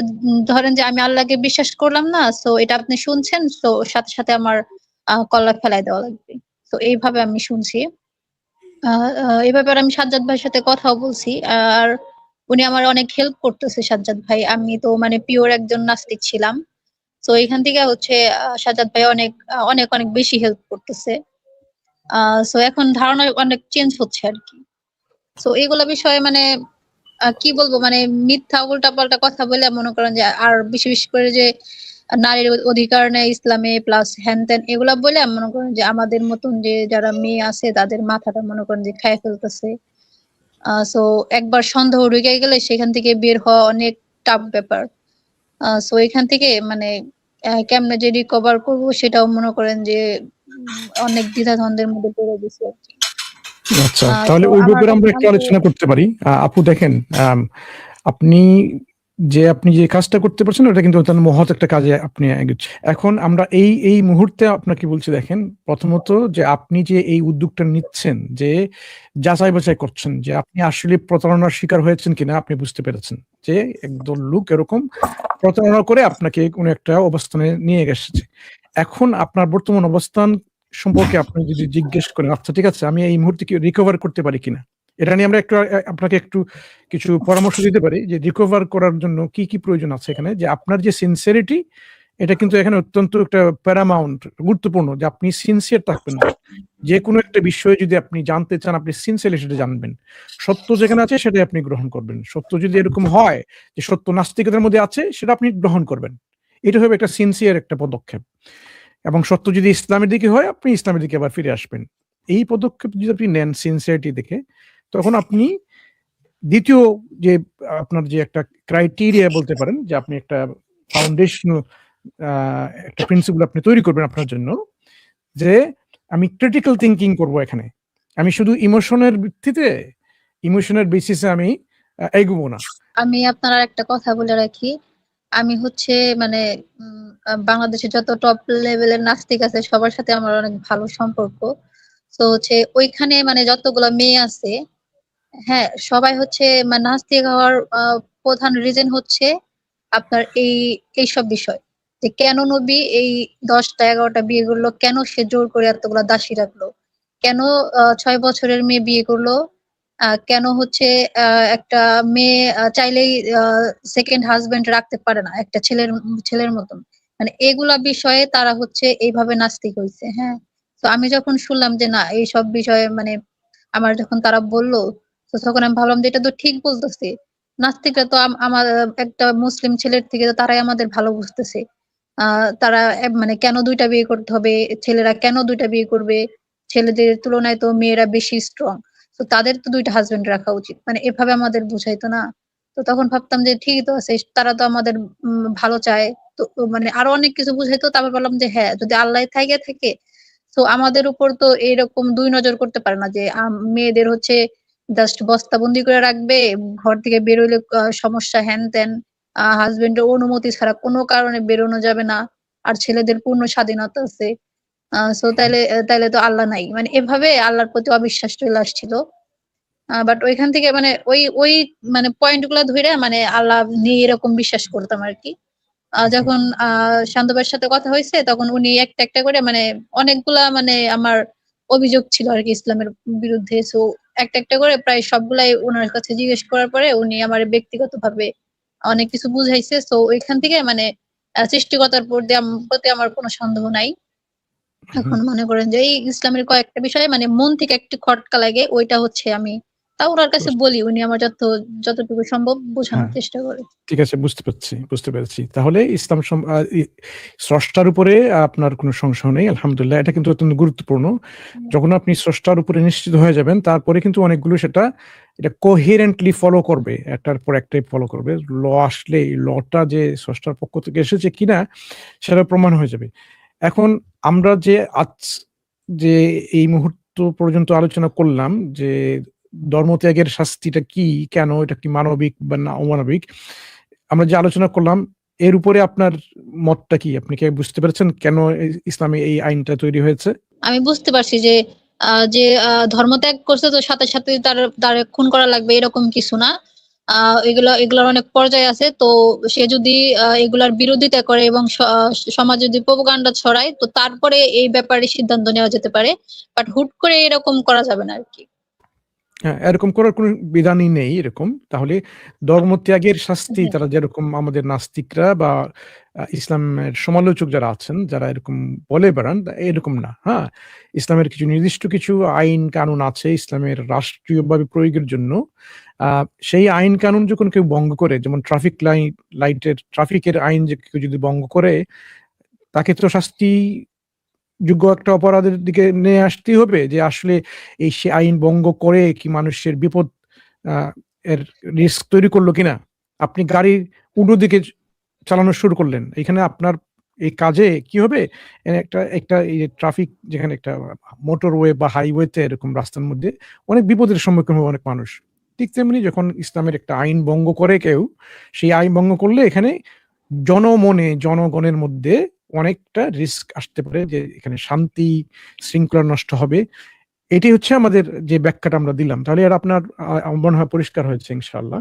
ধরেন যে আমি আল্লাহকে বিশ্বাস করলাম না, সো এটা আপনি শুনছেন, সো সাথে সাথে আমার কল্লা ফেলাই দেওয়া লাগবে। তো এইভাবে আমি শুনছি। এই ব্যাপারে আমি সাজ্জাদ ভাইয়ের সাথে কথাও বলছি, আর উনি আমার অনেক হেল্প করতেছে। সাজ্জাদ ভাই, আমি তো মানে পিওর একজন নাস্তিক ছিলাম, তো এখান থেকে হচ্ছে সাজ্জাদ ভাই অনেক অনেক অনেক বেশি হেল্প করতেছে। সো এখন ধারণা অনেক চেঞ্জ হচ্ছে আর কি। সো এগুলা বিষয়ে মানে কি বলবো, মানে মিথ্যা উল্টাপাল্টা কথা বলে মনে করেন যে, আর বেশি বেশি করে যে নারীর অধিকার নেই ইসলামে, প্লাস হ্যান ত্যান এগুলা বলে মনে করেন যে আমাদের মতন যে যারা মেয়ে আছে তাদের মাথাটা মনে করেন যে খায় ফেলতেছে। সো একবার সন্দেহ ঢুকে গেলে সেখান থেকে বের হওয়া অনেক টাফ ব্যাপার। সো এখান থেকে মানে কেমনে যে রিকভার করবো সেটাও মনে করেন যে অনেক দ্বিধাদ্বন্দ্বের মধ্যে পড়ে গেছি আর কি। আচ্ছা, তো তাহলে ওই আমার ব্যাপারে আমরা একটু জানতে আলোচনা করতে পারি। আপু দেখেন, আপনি যে কাজটা করতে পারছেন ওটা কিন্তু অত্যন্ত মহৎ একটা কাজে আপনি এগোচ্ছেন। এখন আমরা এই মুহূর্তে আপনাকে বলছি, দেখেন প্রথমত যে আপনি যে এই উদ্যোগটা নিচ্ছেন, যে যাচাই বাছাই করছেন যে আপনি আসলে প্রতারণার শিকার হয়েছেন কিনা, আপনি বুঝতে পেরেছেন যে একদল লোক এরকম প্রতারণা করে আপনাকে কোনো একটা অবস্থানে নিয়ে গেছে। এখন আপনার বর্তমান অবস্থান সম্পর্কে আপনি যদি জিজ্ঞেস করেন, আচ্ছা ঠিক আছে, আমি এই মুহূর্তে কি রিকভার করতে পারি কিনা, এটা নিয়ে আমরা আপনাকে একটু কিছু পরামর্শ দিতে পারি যে রিকভার করার জন্য কি কি প্রয়োজন আছে এখানে। যে আপনার যে সিনসিয়ারিটি, এটা কিন্তু এখানে অত্যন্ত একটা প্যারামাউন্ট গুরুত্বপূর্ণ, যে আপনি সিনসিয়ার থাকবেন। যে কোনো একটা বিষয়ে যদি আপনি জানতে চান, আপনি সিনসিয়ারলি সেটা জানবেন। সত্য যেখানে আছে সেটাই আপনি গ্রহণ করবেন। সত্য যদি এরকম হয় যে সত্য নাস্তিকতার মধ্যে আছে, সেটা আপনি গ্রহণ করবেন। এটা হবে একটা সিনসিয়ার একটা পদক্ষেপ। এবং সত্য যদি ইসলামের দিকে হয়, আপনি ইসলামের দিকে আবার ফিরে আসবেন। এই পদক্ষেপ যদি আপনি নেন সিনসিয়ারিটি দেখে, তখন আপনি দ্বিতীয় যে আপনার যে একটা ক্রাইটেরিয়া বলতে পারেন, যে আপনি একটা ফাউন্ডেশন একটা প্রিন্সিপাল আপনি তৈরি করবেন আপনার জন্য, যে আমি ক্রিটিক্যাল থিঙ্কিং করব। এখানে আমি শুধু ইমোশনের ভিত্তিতে, ইমোশনের বেসিসে আমি এগোবো না। আমি আপনার একটা কথা বলে রাখি, আমি হচ্ছে মানে বাংলাদেশে যত টপ লেভেলের নাস্তিক আছে সবার সাথে আমার অনেক ভালো সম্পর্ক। তো হচ্ছে ওইখানে মানে যতগুলো মেয়ে আছে, হ্যাঁ সবাই হচ্ছে মানে নাস্তিক হওয়ার প্রধান রিজন হচ্ছে আপনার এইসব বিষয়, যে কেন নবী এই 10টা 11টা বিয়ে করলো, কেন সে জোর করে এতগুলা দাসী রাখলো, কেন 6 বছরের মেয়ে বিয়ে করলো, কেন হচ্ছে একটা মেয়ে চাইলেই সেকেন্ড হাজবেন্ড রাখতে পারে না একটা ছেলের মতন। মানে এগুলা বিষয়ে তারা হচ্ছে এইভাবে নাস্তিক হয়েছে। হ্যাঁ, তো আমি যখন শুনলাম যে না এইসব বিষয়ে মানে আমার যখন তারা বললো, তো তখন আমি ভাবলাম যে এটা তো ঠিক বলতেছে। নাস্তিকরা তো আমার একটা মুসলিম ছেলের থেকে তো তারাই আমাদের ভালো বুঝতেছে। তারা মানে কেন 2টা বিয়ে করতে হবে, ছেলেরা কেন 2টা বিয়ে করবে, ছেলেদের তুলনায় তো মেয়েরা বেশি স্ট্রং, তো তাদের তো 2টা হাজবেন্ড রাখা উচিত, মানে এভাবে আমাদের বুঝাইতো না। তো তখন ভাবতাম যে ঠিকই তো আছে, তারা তো আমাদের ভালো চায়। তো মানে আরো অনেক কিছু বুঝাইতো, তারপর বললাম যে হ্যাঁ যদি আল্লাহ থাকে তো আমাদের উপর তো এরকম 2 নজর করতে পারে না যে মেয়েদের হচ্ছে জাস্ট বস্তাবন্দি করে রাখবে, ঘর থেকে বেরোলে সমস্যা হ্যান ত্যান, হাজবেন্ডের অনুমতি ছাড়া কোনো কারণে বেরোনো যাবে না, আর ছেলেদের পূর্ণ স্বাধীনতা আছে। সো তাইলে তো আল্লাহ নাই, মানে এভাবে আল্লাহর প্রতি অবিশ্বাস চলে আসছিল। বাট ওইখান থেকে মানে ওই মানে পয়েন্ট গুলা ধরে মানে আল্লাহ নিয়ে এরকম বিশ্বাস করতাম আর কি। যখন শান্ত ভাইয়ের সাথে কথা হয়েছে তখন উনি একটা একটা করে মানে অনেকগুলা মানে আমার অভিযোগ ছিল আর কি ইসলামের বিরুদ্ধে। সো একটা একটা করে প্রায় সবগুলাই ওনার কাছে জিজ্ঞেস করার পরে উনি আমার ব্যক্তিগতভাবে অনেক কিছু বুঝাইছে। সো ওইখান থেকে মানে সৃষ্টিকর্তার প্রতি আমার কোনো সন্দেহ নাই। এখন মনে করেন যে এই ইসলামের কয়েকটা বিষয়ে মানে মন থেকে একটু খটকা লাগে, ওইটা হচ্ছে আমি তা ওনার কাছে বলি, উনি আমার যতটুকু সম্ভব বোঝানোর হ্যাঁ, চেষ্টা করে। ঠিক আছে, বুঝতে পেরেছি। তাহলে ইসলাম স্রষ্টার উপরে আপনার কোনো সংশয় নেই, আলহামদুলিল্লাহ। এটা কিন্তু অত্যন্ত গুরুত্বপূর্ণ। যখন আপনি স্রষ্টার উপরে নিশ্চিত হয়ে যাবেন, তারপরে কিন্তু অনেকগুলো এটা কোহেরেন্টলি ফলো করবে, একটার পর একটাই ফলো করবে। ল আসলে এই লটা যে স্রষ্টার পক্ষ থেকে এসেছে কিনা সেটা প্রমাণ হয়ে যাবে। এখন আমরা যে যে এই মুহূর্ত পর্যন্ত আলোচনা করলাম যে ধর্মত্যাগের শাস্তিটা কি, কেন, এটা কি মানবিক বা না অমানবিক, আমরা যে আলোচনা করলাম এর উপরে আপনার মতটা কি? আপনি কি বুঝতে পেরেছেন কেন ইসলামে এই আইনটা তৈরি হয়েছে? আমি বুঝতে পারছি যে ধর্মত্যাগ করছে তো সাথে সাথে তার খুন করা লাগবে এরকম কিছু না। এগুলোর অনেক পর্যায় আছে। তো সে যদি এগুলার বিরোধিতা করে এবং সমাজে যদি প্রোপাগান্ডা ছড়ায় তো তারপরে এই ব্যাপারে সিদ্ধান্ত নেওয়া যেতে পারে। বাট হুট করে এরকম করা যাবে না আরকি। হ্যাঁ, এরকম করার কোনো বিধানই নেই এরকম। তাহলে ধর্মত্যাগের শাস্তি হ্যাঁ। তারা যেরকম আমাদের নাস্তিকরা বা ইসলামের সমালোচক যারা আছেন, যারা এরকম বলে বেড়ান, এরকম না। হ্যাঁ? ইসলামের কিছু নির্দিষ্ট কিছু আইন কানুন আছে ইসলামের রাষ্ট্রীয়ভাবে প্রয়োগের জন্য। সেই আইন কানুন যখন কেউ ভঙ্গ করে, যেমন ট্রাফিকের আইন যে কেউ যদি ভঙ্গ করে, তাকে তো যোগ্য একটা অপরাধের দিকে নিয়ে আসতেই হবে, যে আসলে সে আইন ভঙ্গ করে কি মানুষের বিপদ এর রিস্ক তৈরি করলো কিনা। আপনি গাড়ি উল্টো দিকে চালানো শুরু করলেন, এখানে আপনার এই কাজে কি হবে, একটা একটা এই ট্রাফিক, যেখানে একটা মোটরওয়ে বা হাইওয়েতে এরকম রাস্তার মধ্যে অনেক বিপদের সম্মুখীন হবে অনেক মানুষ। ঠিক তেমনি যখন ইসলামের একটা আইন ভঙ্গ করে কেউ, সেই আইন ভঙ্গ করলে এখানে জনগণের মধ্যে অনেকটা রিস্ক আসতে পারে, যে এখানে শান্তি শৃঙ্খলা নষ্ট হবে। এটি হচ্ছে আমাদের যে ব্যাখ্যাটা আমরা দিলাম। তাহলে আর আপনার আমার মনে হয় পরিষ্কার হয়েছে ইনশাআল্লাহ।